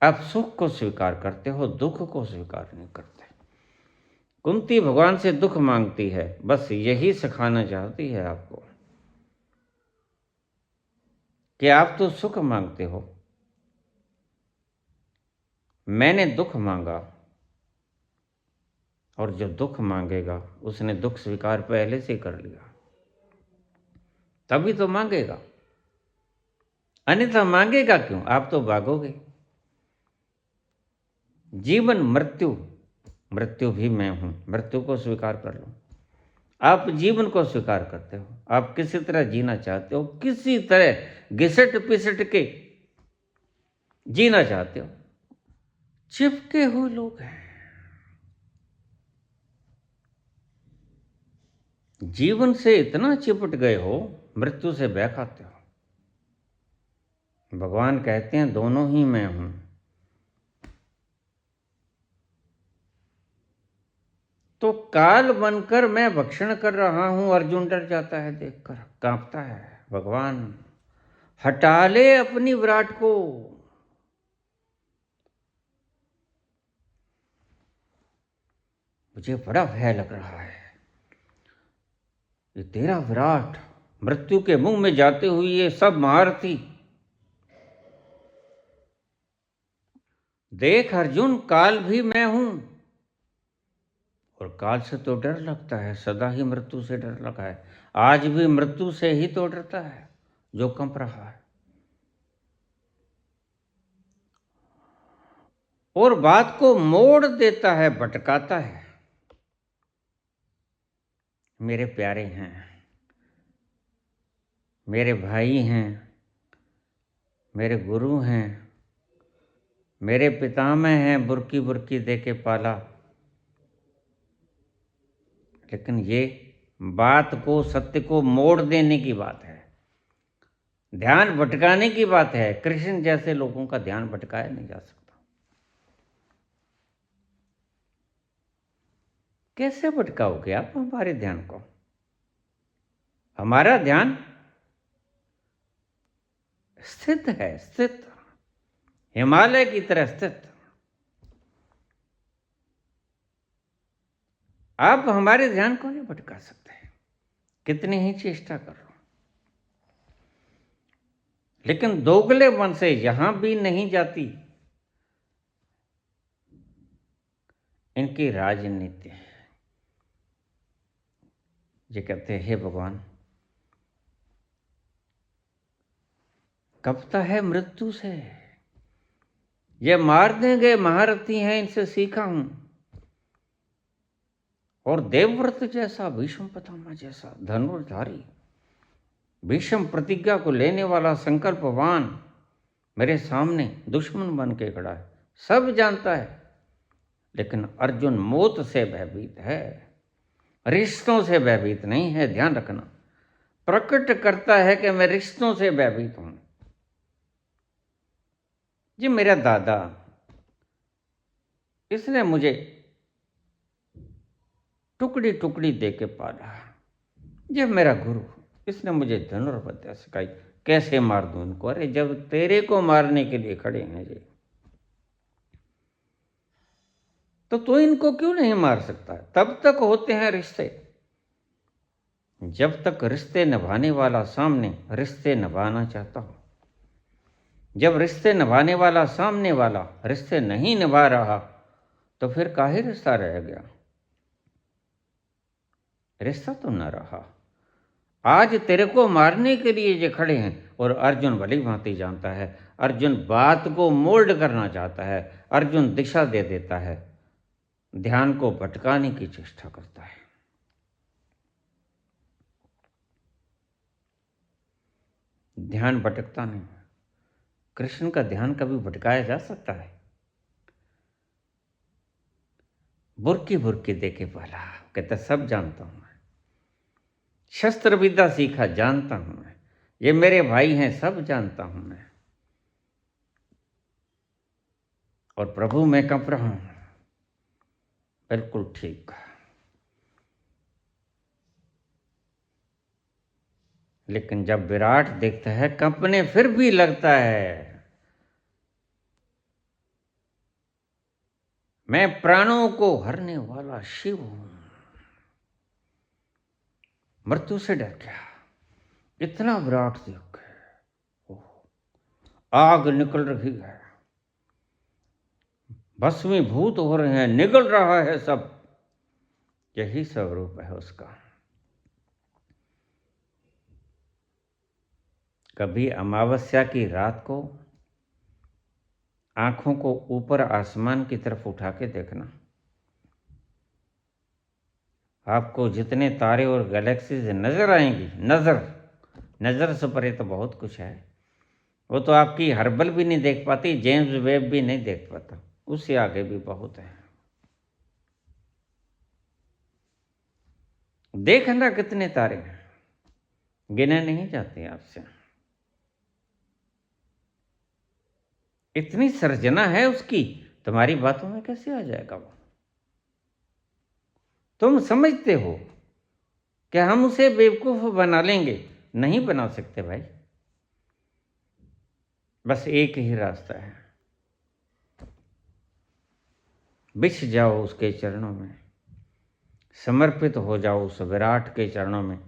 आप सुख को स्वीकार करते हो, दुख को स्वीकार नहीं करते। कुंती भगवान से दुख मांगती है, बस यही सिखाना चाहती है आपको कि आप तो सुख मांगते हो, मैंने दुख मांगा, और जो दुख मांगेगा उसने दुख स्वीकार पहले से कर लिया, तभी तो मांगेगा, अन्यथा मांगेगा क्यों? आप तो भागोगे। जीवन मृत्यु, मृत्यु भी मैं हूं, मृत्यु को स्वीकार कर लो। आप जीवन को स्वीकार करते हो, आप किसी तरह जीना चाहते हो, किसी तरह घिसट पिसट के जीना चाहते हो। चिपके हुए लोग हैं, जीवन से इतना चिपट गए हो, मृत्यु से बह खाते हो। भगवान कहते हैं दोनों ही मैं हूं। तो काल बनकर मैं भक्षण कर रहा हूं, अर्जुन डर जाता है देखकर, कांपता है। भगवान हटा ले अपनी विराट को। मुझे बड़ा भय लग रहा है, ये तेरा विराट मृत्यु के मुंह में जाते हुए ये सब महारथी, देख अर्जुन काल भी मैं हूं। और काल से तो डर लगता है, सदा ही मृत्यु से डर लगा है, आज भी मृत्यु से ही तो डरता है जो कंप रहा है। और बात को मोड़ देता है, भटकाता है। मेरे प्यारे हैं, मेरे भाई हैं, मेरे गुरु हैं, मेरे पितामह हैं, बुरकी बुरकी दे के पाला। लेकिन ये बात को, सत्य को मोड़ देने की बात है, ध्यान भटकाने की बात है। कृष्ण जैसे लोगों का ध्यान भटकाया नहीं जा सकता। कैसे भटकाओगे आप हमारे ध्यान को? हमारा ध्यान स्थित है, स्थित, हिमालय की तरह स्थित। आप हमारे ध्यान को नहीं भटका सकते, कितनी ही चेष्टा कर लो। लेकिन दोगले मन से यहां भी नहीं जाती इनकी राजनीति। ये कहते हैं हे भगवान, कपता है मृत्यु से, ये मार देंगे, महारथी हैं, इनसे सीखा हूं। और देवव्रत जैसा, भीष्म पितामह जैसा धनुर्धारी, भीष्म प्रतिज्ञा को लेने वाला, संकल्पवान मेरे सामने दुश्मन बन के खड़ा है, सब जानता है। लेकिन अर्जुन मौत से भयभीत है, रिश्तों से भयभीत नहीं है। ध्यान रखना, प्रकट करता है कि मैं रिश्तों से भयभीत हूं। जी मेरा दादा, इसने मुझे टुकड़ी टुकड़ी दे के पाला। ये मेरा गुरु, इसने मुझे धनुर्विद्या सिखाई, कैसे मार दूं इनको? अरे जब तेरे को मारने के लिए खड़े हैं जी, तो तू इनको क्यों नहीं मार सकता? तब तक होते हैं रिश्ते जब तक रिश्ते निभाने वाला सामने रिश्ते निभाना चाहता हो। जब रिश्ते निभाने वाला सामने वाला रिश्ते नहीं निभा रहा, तो फिर काहे रिश्ता रह गया? रिश्ता तो न रहा। आज तेरे को मारने के लिए जो खड़े हैं, और अर्जुन भली भांति जानता है। अर्जुन बात को मोल्ड करना चाहता है, अर्जुन दिशा दे देता है, ध्यान को भटकाने की चेष्टा करता है। ध्यान भटकता नहीं। कृष्ण का ध्यान कभी भटकाया जा सकता है? बुरकी बुरकी देखे पहला कहता सब जानता हूं मैं, शस्त्र विद्या सीखा जानता हूं मैं, ये मेरे भाई हैं सब जानता हूं मैं, और प्रभु मैं कंप रहा हूं। बिल्कुल ठीक। लेकिन जब विराट देखता है कंपने फिर भी लगता है। मैं प्राणों को हरने वाला शिव हूं। मृत्यु से डर गया, इतना विराट देख के आग निकल रही है, भस्मीभूत हो रहे हैं, निगल रहा है सब। यही स्वरूप है उसका। कभी अमावस्या की रात को आंखों को ऊपर आसमान की तरफ उठा के देखना, आपको जितने तारे और गैलेक्सीज नजर आएंगी, नजर से परे तो बहुत कुछ है। वो तो आपकी हर्बल भी नहीं देख पाती, जेम्स वेब भी नहीं देख पाता, उससे आगे भी बहुत है। देखना कितने तारे हैं, गिने नहीं जाते आपसे। इतनी सर्जना है उसकी, तुम्हारी बातों में कैसे आ जाएगा वो? तुम समझते हो कि हम उसे बेवकूफ बना लेंगे? नहीं बना सकते भाई। बस एक ही रास्ता है, बिछ जाओ उसके चरणों में, समर्पित हो जाओ उस विराट के चरणों में।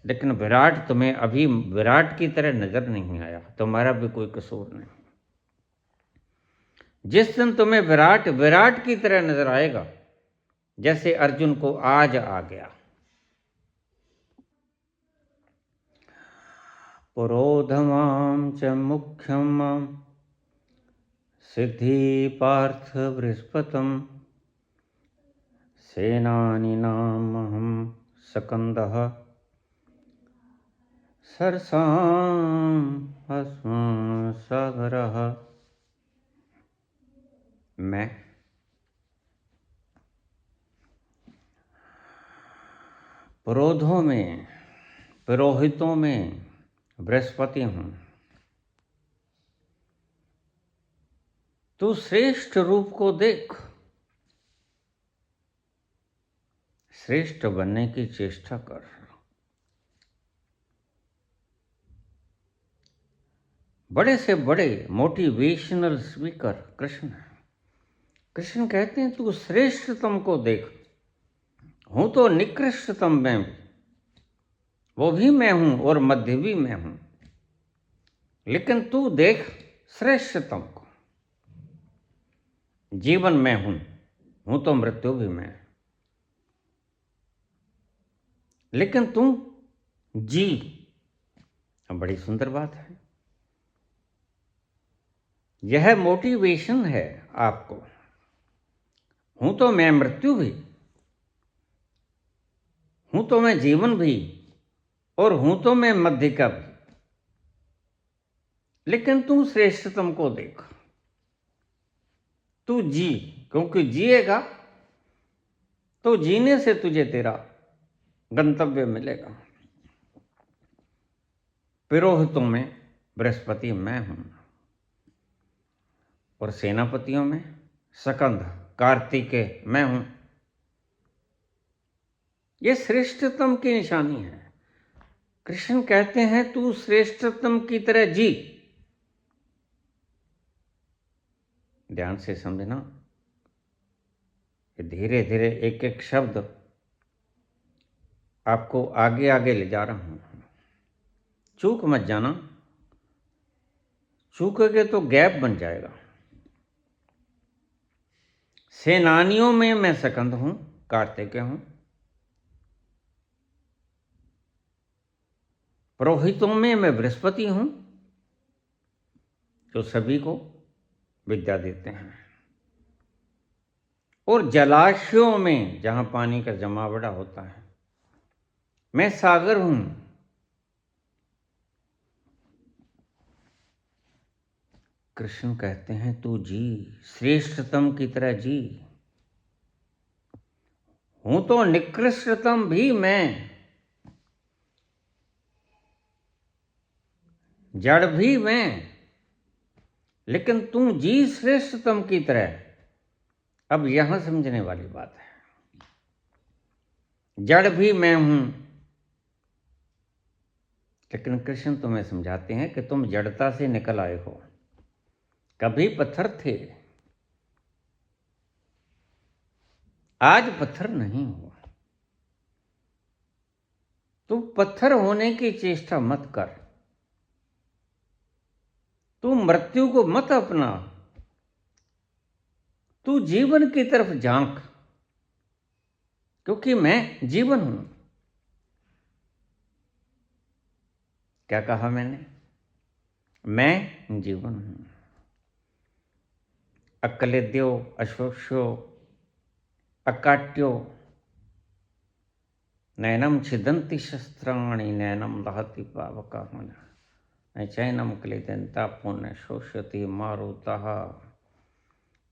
लेकिन विराट तुम्हें अभी विराट की तरह नजर नहीं आया, तुम्हारा भी कोई कसूर नहीं। जिस दिन तुम्हें विराट विराट की तरह नजर आएगा, जैसे अर्जुन को आज आ गया। पुरोधमां च मुख्यम सिद्धि पार्थ बृहस्पतम् सेनानीनामहं सकंदः सरसां अस्म सागरः। मैं पुरोधों में, पुरोहितों में बृहस्पति हूं। तू श्रेष्ठ रूप को देख, श्रेष्ठ बनने की चेष्टा कर। बड़े से बड़े मोटिवेशनल स्पीकर कृष्ण है। कृष्ण कहते हैं तू श्रेष्ठतम को देख, हूं तो निकृष्टतम मैं भी, वो भी मैं हूं और मध्य भी मैं हूं, लेकिन तू देख श्रेष्ठतम को। जीवन मैं हूं तो मृत्यु भी मैं, लेकिन तू जी। बड़ी सुंदर बात है, यह मोटिवेशन है आपको। हूं तो मैं मृत्यु भी, हूं तो मैं जीवन भी, और हूं तो मैं मध्य का भी, लेकिन तू श्रेष्ठतम को देख। तू जी, क्योंकि जिएगा तो जीने से तुझे तेरा गंतव्य मिलेगा। पुरोहितों में बृहस्पति मैं हूं, और सेनापतियों में सकंद कार्तिकेय मैं हूं। यह श्रेष्ठतम की निशानी है। कृष्ण कहते हैं तू श्रेष्ठतम की तरह जी। ध्यान से समझना, धीरे धीरे एक एक शब्द आपको आगे आगे ले जा रहा हूं। चूक मत जाना, चूकोगे तो गैप बन जाएगा। सेनानियों में मैं सकंद हूं, कार्तिकेय हूं। पुरोहितों में मैं बृहस्पति हूं, जो सभी को विद्या देते हैं। और जलाशयों में जहां पानी का जमावड़ा होता है, मैं सागर हूं। कृष्ण कहते हैं तू जी, श्रेष्ठतम की तरह जी। हूं तो निकृष्टतम भी मैं, जड़ भी मैं, लेकिन तू जी श्रेष्ठतम की तरह। अब यहां समझने वाली बात है। जड़ भी मैं हूं, लेकिन कृष्ण तुम्हें समझाते हैं कि तुम जड़ता से निकल आए हो। कभी पत्थर थे, आज पत्थर नहीं हो। तू पत्थर होने की चेष्टा मत कर, तू मृत्यु को मत अपना, तू जीवन की तरफ झांक, क्योंकि मैं जीवन हूं। क्या कहा मैंने? मैं जीवन हूं। अक्लेद्यो अश्वक्षो अकाट्यो नैनम छिदंती शस्त्राणि नैनम दहति पावकः न चैनम क्लेदन्ता पुण्य शोषयति मारुतः।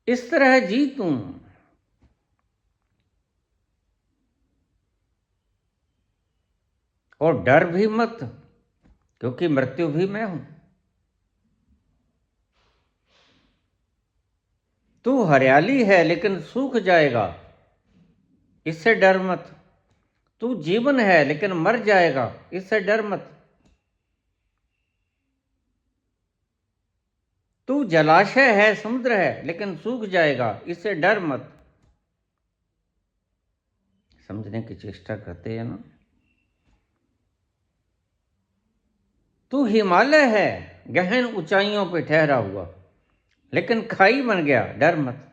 इस तरह जी तू। और डर भी मत, क्योंकि मृत्यु भी मैं हूं। तू हरियाली है लेकिन सूख जाएगा, इससे डर मत। तू जीवन है लेकिन मर जाएगा, इससे डर मत। तू जलाशय है, समुद्र है, लेकिन सूख जाएगा, इससे डर मत। समझने की चेष्टा करते हैं ना। तू हिमालय है, गहन ऊंचाइयों पे ठहरा हुआ, लेकिन खाई बन गया, डर मत।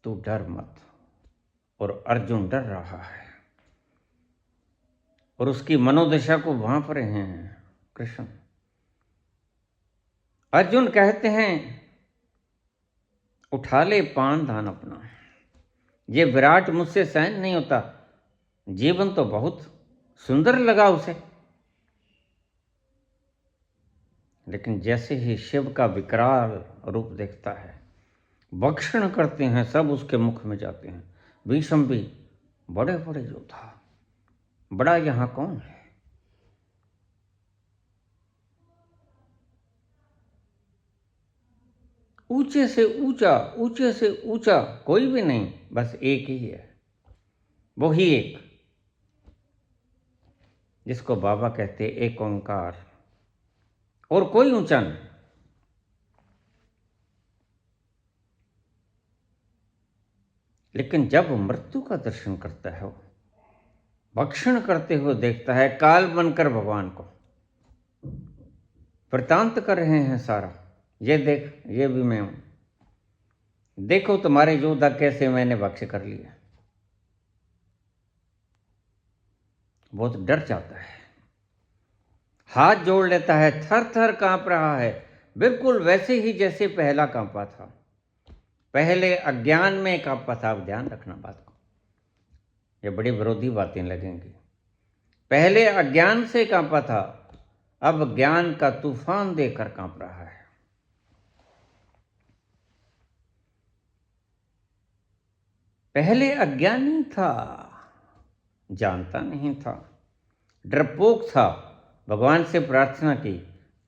तू डर मत। और अर्जुन डर रहा है, और उसकी मनोदशा को भांप रहे हैं कृष्ण। अर्जुन कहते हैं उठा ले पान दान अपना, ये विराट मुझसे सहन नहीं होता। जीवन तो बहुत सुंदर लगा उसे, लेकिन जैसे ही शिव का विकराल रूप देखता है, भक्षण करते हैं, सब उसके मुख में जाते हैं। भीष्म भी बड़े बड़े योद्धा, बड़ा यहां कौन है? ऊंचे से ऊंचा, ऊंचे से ऊंचा कोई भी नहीं, बस एक ही है। वो ही एक, जिसको बाबा कहते एक ओंकार, और कोई ऊंचा नहीं। लेकिन जब मृत्यु का दर्शन करता है, वो भक्षण करते हुए देखता है, काल बनकर भगवान को वृतांत कर रहे हैं सारा। ये देख, ये भी मैं हूं, देखो तुम्हारे योद्धा कैसे मैंने भक्ष कर लिया। बहुत डर जाता है, हाथ जोड़ लेता है, थर थर कांप रहा है, बिल्कुल वैसे ही जैसे पहला कांपा था। पहले अज्ञान में कांपा था। अब ध्यान रखना बात को, ये बड़ी विरोधी बातें लगेंगी। पहले अज्ञान से कांपा था, अब ज्ञान का तूफान देकर कांप रहा है। पहले अज्ञानी था, जानता नहीं था, डरपोक था। भगवान से प्रार्थना की,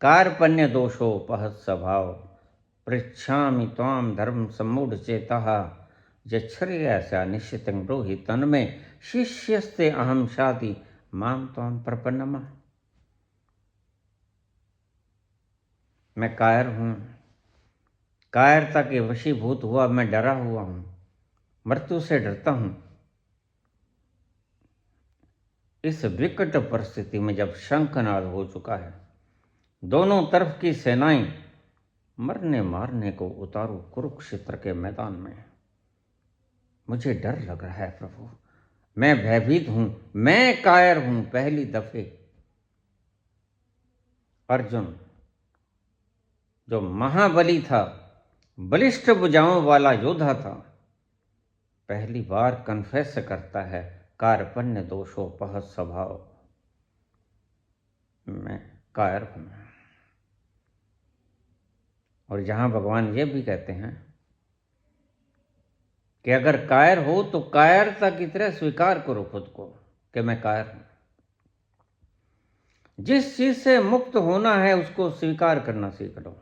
कार्पण्य दोषोपहत स्वभाव, पृच्छामि त्वाम धर्म सम्मूढ़ चेतः, जच्छ्रेयसा निश्चितं ब्रूहि तन्मे शिष्यस्ते अहम शाति माम त्वाम प्रपन्नमा। मैं कायर हूं, कायरता के वशीभूत हुआ, मैं डरा हुआ हूं, मृत्यु से डरता हूं। इस विकट परिस्थिति में जब शंखनाद हो चुका है, दोनों तरफ की सेनाएं मरने मारने को उतारू कुरुक्षेत्र के मैदान में, मुझे डर लग रहा है प्रभु। मैं भयभीत हूं, मैं कायर हूं पहली दफे। अर्जुन जो महाबली था, बलिष्ठ भुजाओं वाला योद्धा था, पहली बार कन्फेस करता है कार्पण्य दोषोपहत स्वभाव, मैं कायर हूं। और जहां भगवान ये भी कहते हैं कि अगर कायर हो तो कायरता की तरह स्वीकार करो खुद को कि मैं कायर हूं। जिस चीज से मुक्त होना है उसको स्वीकार करना सीख लो।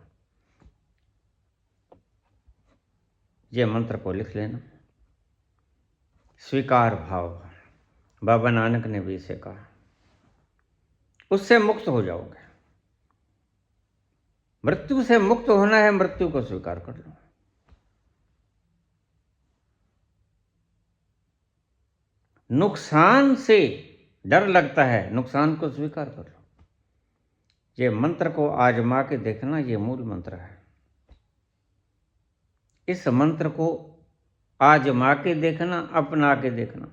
ये मंत्र को लिख लेना, स्वीकार भाव। बाबा नानक ने भी इसे कहा, उससे मुक्त हो जाओगे। मृत्यु से मुक्त होना है, मृत्यु को स्वीकार कर लो। नुकसान से डर लगता है, नुकसान को स्वीकार कर लो। ये मंत्र को आजमा के देखना, ये मूल मंत्र है। इस मंत्र को आजमा के देखना, अपना के देखना।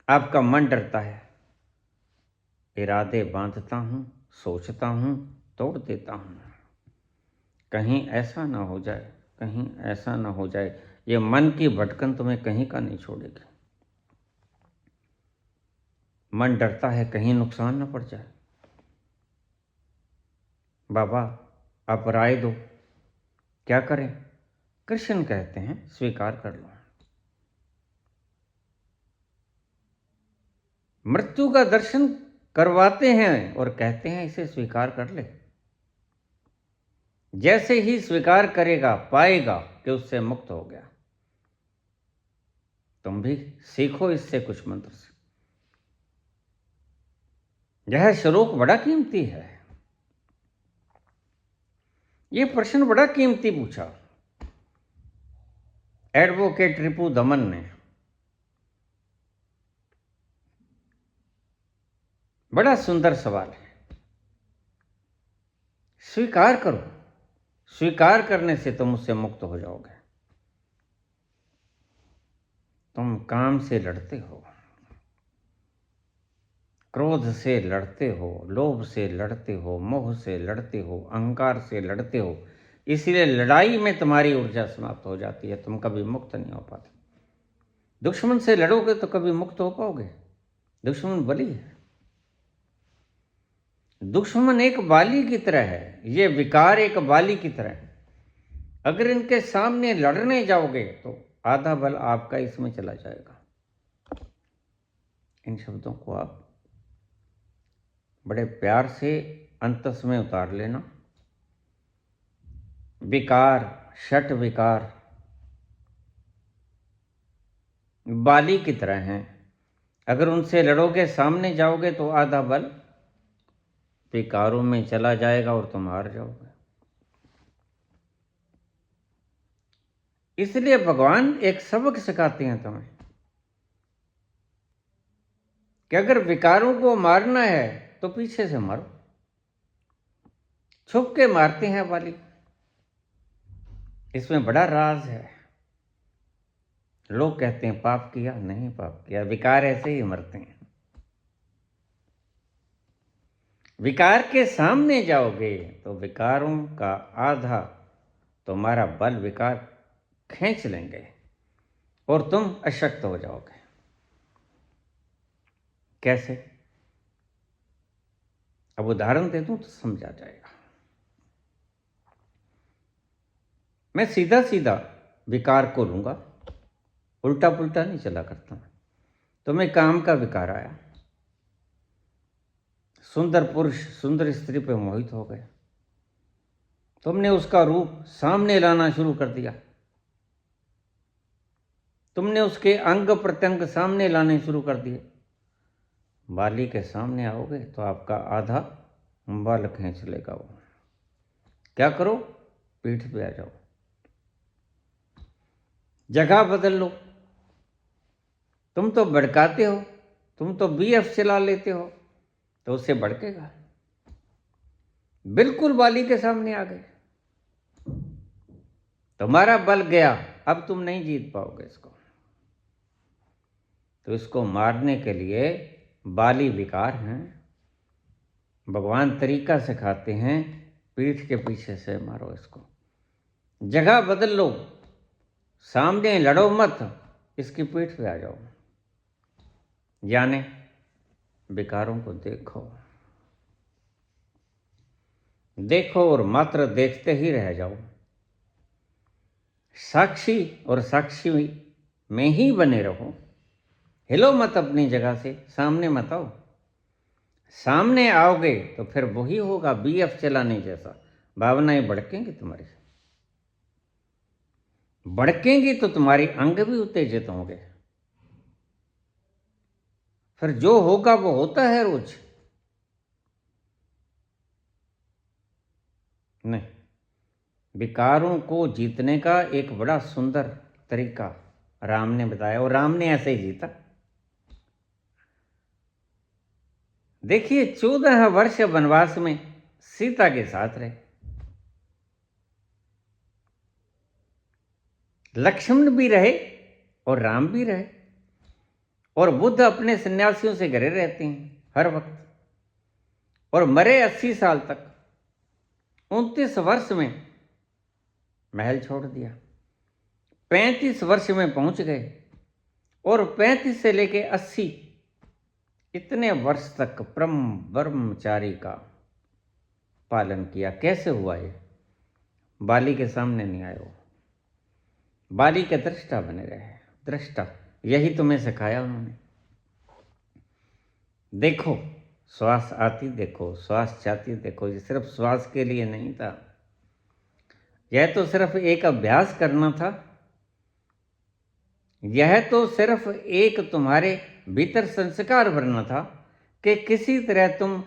आपका मन डरता है, इरादे बांधता हूं, सोचता हूं, तोड़ देता हूं, कहीं ऐसा ना हो जाए, कहीं ऐसा ना हो जाए। ये मन की भटकन तुम्हें कहीं का नहीं छोड़ेगी। मन डरता है कहीं नुकसान ना पड़ जाए। बाबा आप राय दो, क्या करें? कृष्ण कहते हैं स्वीकार कर लो। मृत्यु का दर्शन करवाते हैं और कहते हैं इसे स्वीकार कर ले। जैसे ही स्वीकार करेगा पाएगा कि उससे मुक्त हो गया। तुम भी सीखो इससे कुछ मंत्र से। यह श्लोक बड़ा कीमती है। ये प्रश्न बड़ा कीमती पूछा एडवोकेट रिपु दमन ने। बड़ा सुंदर सवाल है। स्वीकार करो, स्वीकार करने से तुम उससे मुक्त हो जाओगे। तुम काम से लड़ते हो, क्रोध से लड़ते हो, लोभ से लड़ते हो, मोह से लड़ते हो, अहंकार से लड़ते हो। इसलिए लड़ाई में तुम्हारी ऊर्जा समाप्त हो जाती है, तुम कभी मुक्त नहीं हो पाते। दुश्मन से लड़ोगे तो कभी मुक्त हो पाओगे? दुश्मन बली है। दुश्मन एक बाली की तरह है, ये विकार एक बाली की तरह है। अगर इनके सामने लड़ने जाओगे तो आधा बल आपका इसमें चला जाएगा। इन शब्दों को आप बड़े प्यार से अंतस में उतार लेना। विकार, षट विकार बाली की तरह हैं। अगर उनसे लड़ोगे, सामने जाओगे तो आधा बल विकारों में चला जाएगा और तुम हार जाओगे। इसलिए भगवान एक सबक सिखाते हैं तुम्हें कि अगर विकारों को मारना है तो पीछे से मारो। छुप के मारते हैं बाली। इसमें बड़ा राज है। लोग कहते हैं पाप किया, नहीं पाप किया, विकार ऐसे ही मरते हैं। विकार के सामने जाओगे तो विकारों का आधा तुम्हारा बल विकार खींच लेंगे और तुम अशक्त हो जाओगे। कैसे? अब उदाहरण दे दूं तो समझा जाएगा। मैं सीधा सीधा विकार को लूंगा, उल्टा पुल्टा नहीं चला करता। तुम्हें काम का विकार आया, सुंदर पुरुष सुंदर स्त्री पे मोहित हो गए, तुमने उसका रूप सामने लाना शुरू कर दिया, तुमने उसके अंग प्रत्यंग सामने लाने शुरू कर दिए। बाली के सामने आओगे तो आपका आधा बल खींच लेगा वो। क्या करो? पीठ पे आ जाओ, जगह बदल लो। तुम तो भड़काते हो, तुम तो बीएफ चला लेते हो, तो उससे भड़केगा। बिल्कुल बाली के सामने आ गए, तुम्हारा बल गया, अब तुम नहीं जीत पाओगे इसको। तो इसको मारने के लिए बाली विकार हैं। भगवान तरीका सिखाते हैं, पीठ के पीछे से मारो इसको, जगह बदल लो, सामने लड़ो मत, इसकी पीठ पे आ जाओ, यानी विकारों को देखो, देखो और मात्र देखते ही रह जाओ। साक्षी और साक्षी में ही बने रहो, हिलो मत अपनी जगह से, सामने मत आओ। सामने आओगे तो फिर वही होगा बीएफ चलाने जैसा, भावनाएं भड़केंगी तुम्हारी, भड़केंगी तो तुम्हारी अंग भी उत्तेजित होंगे। फिर जो होगा वो होता है रोज, नहीं। विकारों को जीतने का एक बड़ा सुंदर तरीका राम ने बताया, और राम ने ऐसे ही जीता। देखिए 14 वर्ष वनवास में सीता के साथ रहे, लक्ष्मण भी रहे और राम भी रहे, और बुद्ध अपने सन्यासियों से घरे रहते हैं हर वक्त, और मरे 80 साल तक। 29 वर्ष में महल छोड़ दिया, 35 वर्ष में पहुंच गए, और 35 से लेके 80 इतने वर्ष तक ब्रह्मचारी का पालन किया। कैसे हुआ ये? बाली के सामने नहीं आए हो, बाली के दृष्टा बने रहे। दृष्टा, यही तुम्हें सिखाया उन्होंने। देखो श्वास आती देखो, श्वास जाती देखो। ये सिर्फ श्वास के लिए नहीं था, यह तो सिर्फ एक अभ्यास करना था, यह तो सिर्फ एक तुम्हारे भीतर संस्कार भरना था कि किसी तरह तुम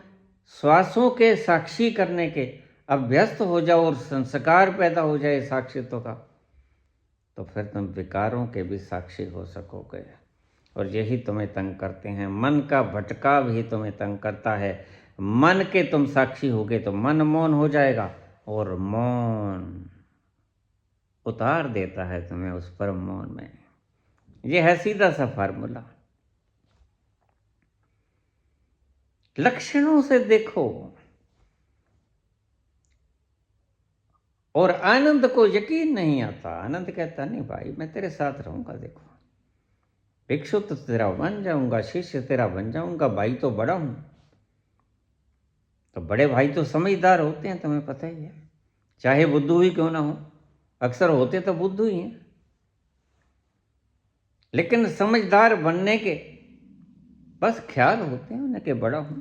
श्वासों के साक्षी करने के अभ्यस्त हो जाओ और संस्कार पैदा हो जाए साक्षित्व का, तो फिर तुम विकारों के भी साक्षी हो सकोगे। और यही तुम्हें तंग करते हैं, मन का भटकाव ही तुम्हें तंग करता है। मन के तुम साक्षी होगे तो मन मौन हो जाएगा, और मौन उतार देता है तुम्हें उस परम मौन में। यह है सीधा सा फार्मूला। लक्षणों से देखो, और आनंद को यकीन नहीं आता। आनंद कहता नहीं भाई मैं तेरे साथ रहूंगा, देखो भिक्षु तो तेरा बन जाऊंगा, शिष्य तेरा बन जाऊंगा, भाई तो बड़ा हूं। तो बड़े भाई तो समझदार होते हैं, तुम्हें पता ही है, चाहे बुद्धू ही क्यों ना हो, अक्सर होते तो बुद्धू ही हैं। लेकिन समझदार बनने के बस ख्याल होते हैं उन्हें कि बड़ा हूं।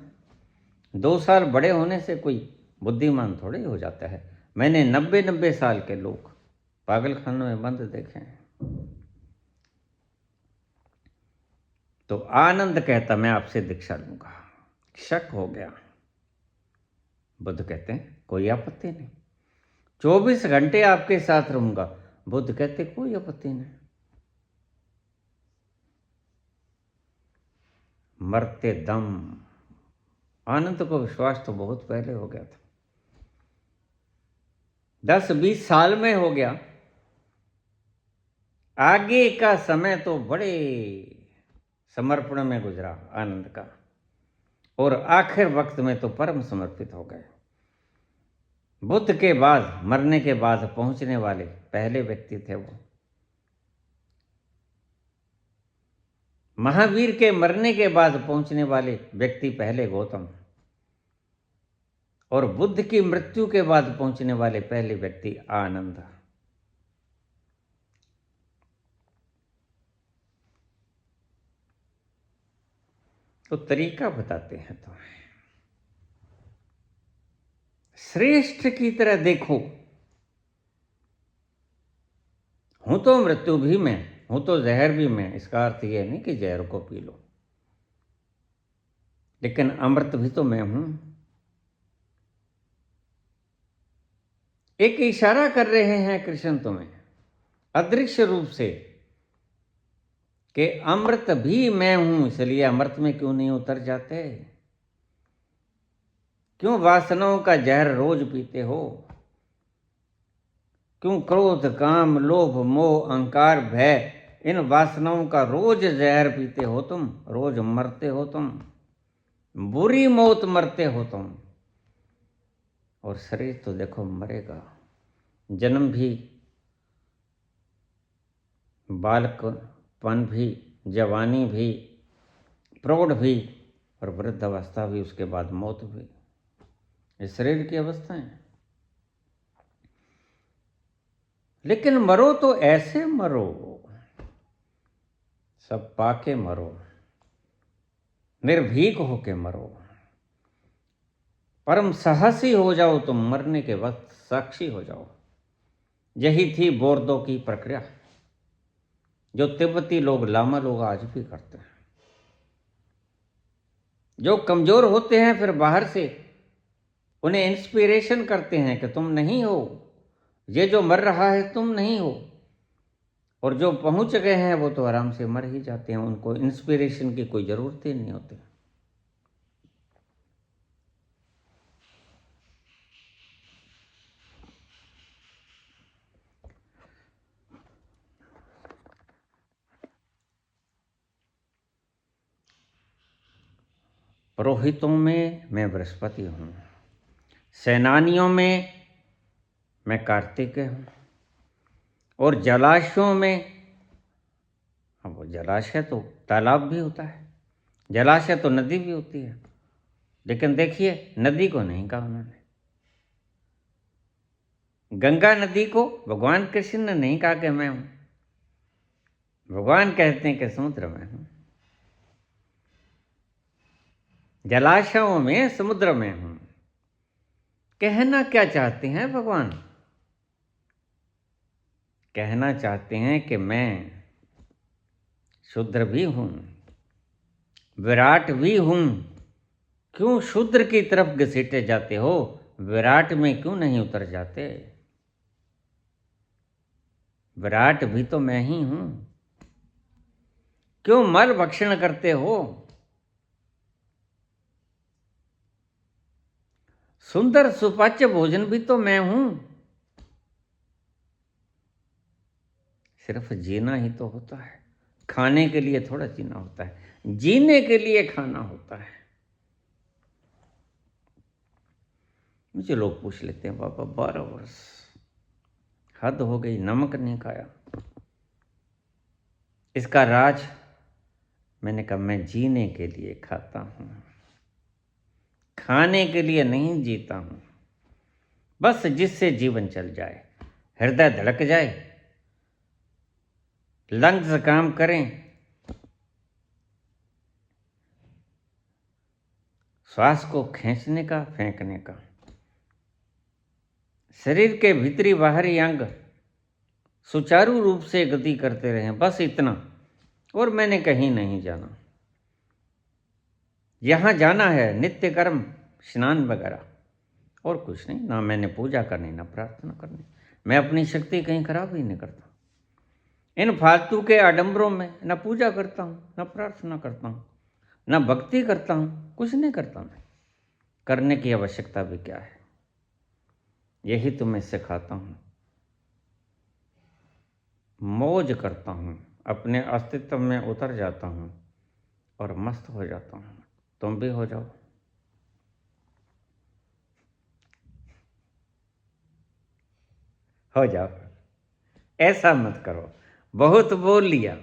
2 साल बड़े होने से कोई बुद्धिमान थोड़े हो जाता है। मैंने 90 साल के लोग पागलखानों में बंद देखे हैं। तो आनंद कहता मैं आपसे दीक्षा लूंगा। शक हो गया, बुद्ध कहते हैं कोई आपत्ति नहीं, 24 घंटे आपके साथ रहूंगा। बुद्ध कहते कोई आपत्ति नहीं। मरते दम आनंद को विश्वास तो बहुत पहले हो गया था, 10-20 साल में हो गया। आगे का समय तो बड़े समर्पण में गुजरा आनंद का, और आखिर वक्त में तो परम समर्पित हो गए। बुद्ध के बाद, मरने के बाद पहुंचने वाले पहले व्यक्ति थे वो। महावीर के मरने के बाद पहुंचने वाले व्यक्ति पहले गौतम, और बुद्ध की मृत्यु के बाद पहुंचने वाले पहले व्यक्ति आनंद। तो तरीका बताते हैं तुम्हें, श्रेष्ठ की तरह देखो। हूं तो मृत्यु भी मैं, हूं तो जहर भी मैं। इसका अर्थ यह नहीं कि जहर को पी लो, लेकिन अमृत भी तो मैं हूं। एक इशारा कर रहे हैं कृष्ण तुम्हें अदृश्य रूप से कि अमृत भी मैं हूं। इसलिए अमृत में क्यों नहीं उतर जाते? क्यों वासनाओं का जहर रोज पीते हो? क्यों क्रोध, काम, लोभ, मोह, अहंकार, भय इन वासनाओं का रोज जहर पीते हो तुम, रोज मरते हो तुम, बुरी मौत मरते हो तुम। और शरीर तो देखो मरेगा, जन्म भी, बालकपन भी, जवानी भी, प्रौढ़ भी, और वृद्धावस्था भी, उसके बाद मौत भी। ये शरीर की अवस्था है। लेकिन मरो तो ऐसे मरो, सब पाके मरो, निर्भीक होके मरो, परम साहसी हो जाओ तुम, मरने के वक्त साक्षी हो जाओ। यही थी बोर्दो की प्रक्रिया, जो तिब्बती लोग, लामा लोग आज भी करते हैं। जो कमजोर होते हैं फिर बाहर से उन्हें इंस्पिरेशन करते हैं कि तुम नहीं हो, ये जो मर रहा है तुम नहीं हो। और जो पहुंच गए हैं वो तो आराम से मर ही जाते हैं, उनको इंस्पिरेशन की कोई ज़रूरत ही नहीं होती। पुरोहितों में मैं बृहस्पति हूँ, सेनानियों में मैं कार्तिकेय हूँ, और जलाशयों में, अब वो जलाशय तो तालाब भी होता है, जलाशय तो नदी भी होती है। लेकिन देखिए, नदी को नहीं कहा उन्होंने, गंगा नदी को भगवान कृष्ण ने नहीं कहा कि मैं हूं। भगवान कहते हैं कि समुद्र में हूं, जलाशयों में, समुद्र में हूं। कहना क्या चाहते हैं भगवान? कहना चाहते हैं कि मैं शूद्र भी हूं, विराट भी हूं। क्यों शूद्र की तरफ घसीटे जाते हो? विराट में क्यों नहीं उतर जाते? विराट भी तो मैं ही हूं। क्यों मल भक्षण करते हो? सुंदर सुपाच्य भोजन भी तो मैं हूं। सिर्फ जीना ही तो होता है, खाने के लिए थोड़ा जीना होता है, जीने के लिए खाना होता है। मुझे लोग पूछ लेते हैं, बाबा 12 वर्ष, हद हो गई, नमक नहीं खाया, इसका राज? मैंने कहा, मैं जीने के लिए खाता हूं, खाने के लिए नहीं जीता हूं। बस जिससे जीवन चल जाए, हृदय धड़क जाए, लंग्स काम करें, श्वास को खींचने का, फेंकने का, शरीर के भीतरी बाहरी अंग सुचारू रूप से गति करते रहें, बस इतना। और मैंने कहीं नहीं जाना। यहाँ जाना है नित्य कर्म, स्नान वगैरह, और कुछ नहीं। ना मैंने पूजा करनी, ना प्रार्थना करनी। मैं अपनी शक्ति कहीं खराब ही नहीं करता। इन फालतू के आडंबरों में ना पूजा करता हूँ, ना प्रार्थना करता हूँ, ना भक्ति करता हूँ, कुछ नहीं करता मैं। करने की आवश्यकता भी क्या है? यही तो मैं सिखाता हूँ। मौज करता हूँ, अपने अस्तित्व में उतर जाता हूँ और मस्त हो जाता हूँ। तुम भी हो जाओ। हो जाओ, ऐसा मत करो, बहुत बोल लिया।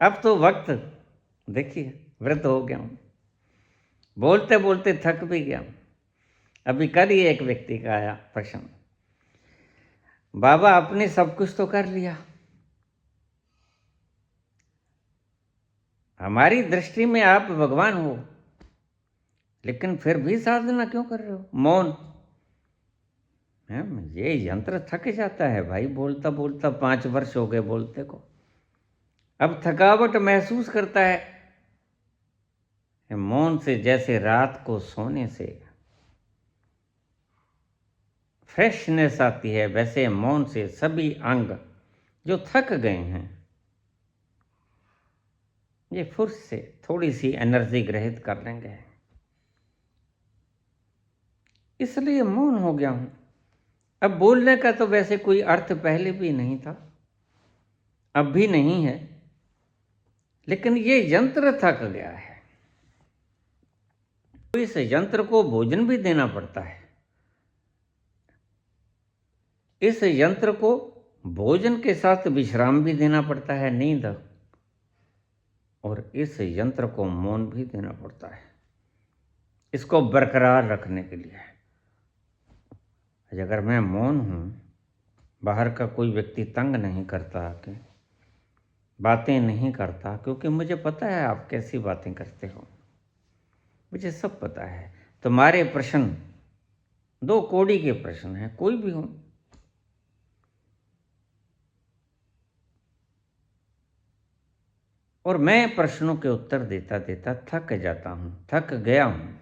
अब तो वक्त, देखिए, वृद्ध हो गया हूँ, बोलते बोलते थक भी गया हूँ। अभी कल ही एक व्यक्ति का आया प्रश्न, बाबा आपने सब कुछ तो कर लिया, हमारी दृष्टि में आप भगवान हो, लेकिन फिर भी साधना क्यों कर रहे हो? मौन। ये यंत्र थक जाता है भाई, बोलता बोलता 5 वर्ष हो गए बोलते को। अब थकावट महसूस करता है। मौन से जैसे रात को सोने से फ्रेशनेस आती है, वैसे मौन से सभी अंग जो थक गए हैं, ये फुर्स से थोड़ी सी एनर्जी ग्रहित कर लेंगे। इसलिए मौन हो गया हूं। अब बोलने का तो वैसे कोई अर्थ पहले भी नहीं था। अब भी नहीं है, लेकिन ये यंत्र थक गया है। तो इस यंत्र को भोजन भी देना पड़ता है। इस यंत्र को भोजन के साथ विश्राम भी देना पड़ता है, नींद, और इस यंत्र को मौन भी देना पड़ता है, इसको बरकरार रखने के लिए। अगर मैं मौन हूँ, बाहर का कोई व्यक्ति तंग नहीं करता, कि बातें नहीं करता, क्योंकि मुझे पता है आप कैसी बातें करते हो, मुझे सब पता है। तुम्हारे प्रश्न 2 कौड़ी के प्रश्न हैं, कोई भी हो, और मैं प्रश्नों के उत्तर देता देता थक जाता हूँ, थक गया हूँ,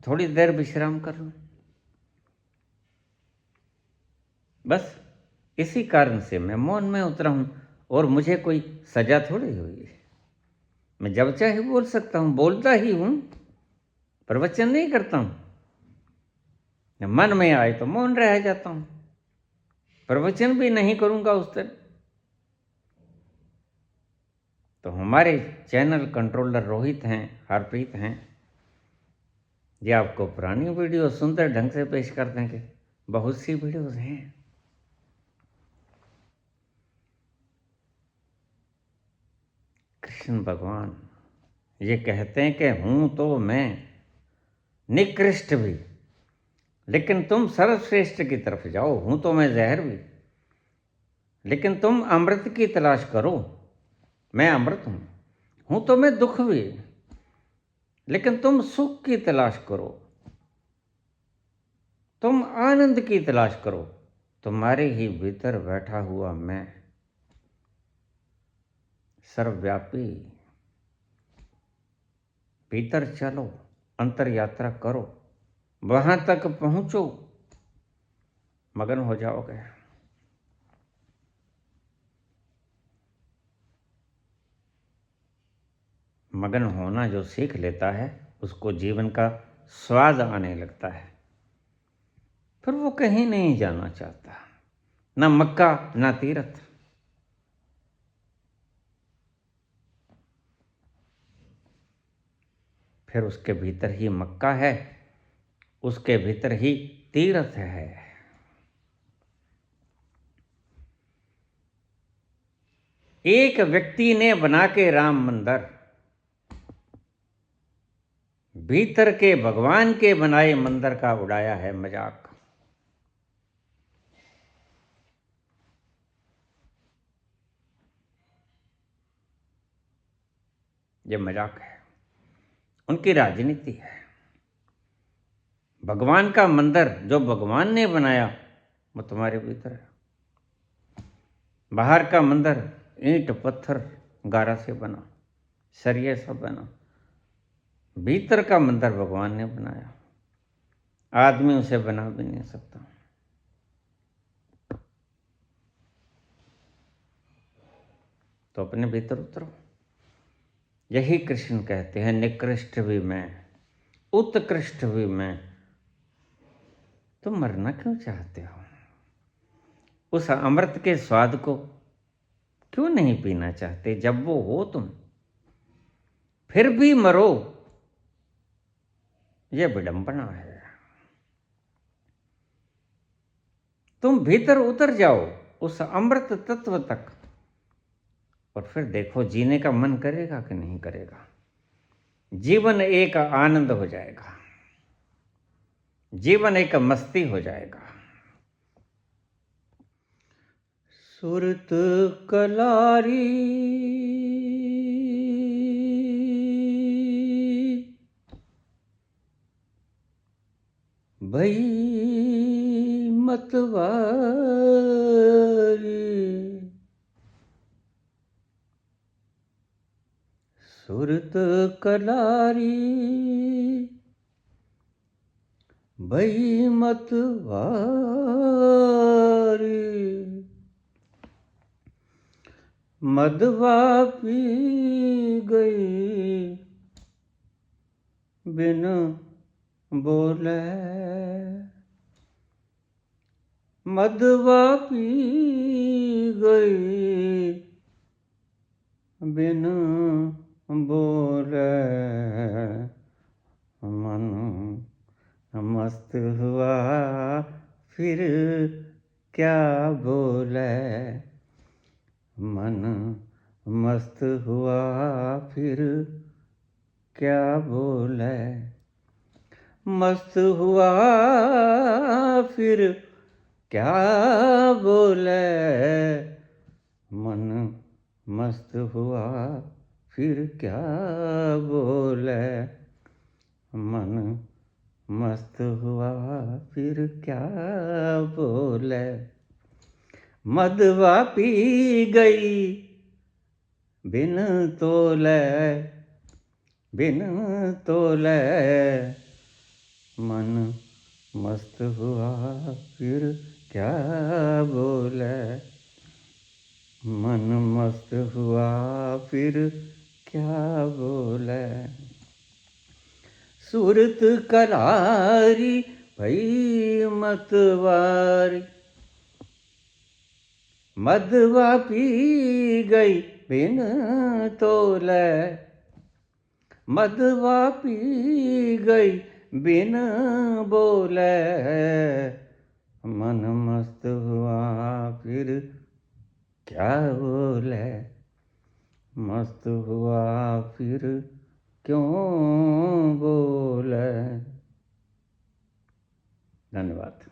थोड़ी देर विश्राम कर लूँ। बस इसी कारण से मैं मौन में उतरा हूँ, और मुझे कोई सजा थोड़ी हुई है। मैं जब चाहे बोल सकता हूँ, बोलता ही हूँ, प्रवचन नहीं करता हूँ। मन में आए तो मौन रह जाता हूँ, प्रवचन भी नहीं करूँगा उस तरह। तो हमारे चैनल कंट्रोलर रोहित हैं, हरप्रीत हैं, ये आपको पुरानी वीडियो सुंदर ढंग से पेश कर देंगे। बहुत सी वीडियोस हैं। कृष्ण भगवान ये कहते हैं कि हूँ तो मैं निकृष्ट भी, लेकिन तुम सर्वश्रेष्ठ की तरफ जाओ। हूँ तो मैं जहर भी, लेकिन तुम अमृत की तलाश करो। मैं अमृत हूँ। हूँ तो मैं दुख भी, लेकिन तुम सुख की तलाश करो, तुम आनंद की तलाश करो। तुम्हारे ही भीतर बैठा हुआ मैं सर्वव्यापी। भीतर चलो, अंतर यात्रा करो, वहां तक पहुंचो, मगन हो जाओगे। मगन होना जो सीख लेता है, उसको जीवन का स्वाद आने लगता है, फिर वो कहीं नहीं जाना चाहता, ना मक्का ना तीरथ। फिर उसके भीतर ही मक्का है, उसके भीतर ही तीर्थ है। एक व्यक्ति ने बना के राम मंदिर, भीतर के भगवान के बनाए मंदिर का उड़ाया है मजाक। ये मजाक है, उनकी राजनीति है। भगवान का मंदिर जो भगवान ने बनाया, वो तुम्हारे भीतर है। बाहर का मंदिर ईंट पत्थर गारा से बना, सरिये से बना। भीतर का मंदिर भगवान ने बनाया, आदमी उसे बना भी नहीं सकता। तो अपने भीतर उतरो। यही कृष्ण कहते हैं, निकृष्ट भी मैं, उत्कृष्ट भी मैं। तुम मरना क्यों चाहते हो? उस अमृत के स्वाद को क्यों नहीं पीना चाहते? जब वो हो तुम, फिर भी मरो, यह विडंबना है। तुम भीतर उतर जाओ उस अमृत तत्व तक, और फिर देखो जीने का मन करेगा कि नहीं करेगा। जीवन एक आनंद हो जाएगा, जीवन एक मस्ती हो जाएगा। सुरत कलारी भई मतवारी, सुरत कलारी भई मतवारी, मदवा पी गई बिन बोले, मदवा पी गई बिन बोले मन मस्त हुआ फिर क्या बोले, मन मस्त हुआ फिर क्या बोले, मस्त हुआ फिर क्या बोले, मन मस्त हुआ फिर क्या बोले, मन मस्त हुआ फिर क्या बोले, मदवा पी गई बिन तोले, बिन तोले, मन मस्त हुआ फिर क्या बोले, मन मस्त हुआ फिर क्या बोले, सूरत करारी भई मतवारी, मदवा पी गई बिन तोले, मदवा पी गई बिन बोले, मन मस्त हुआ फिर क्या बोले, मस्त हुआ फिर क्यों बोले। धन्यवाद।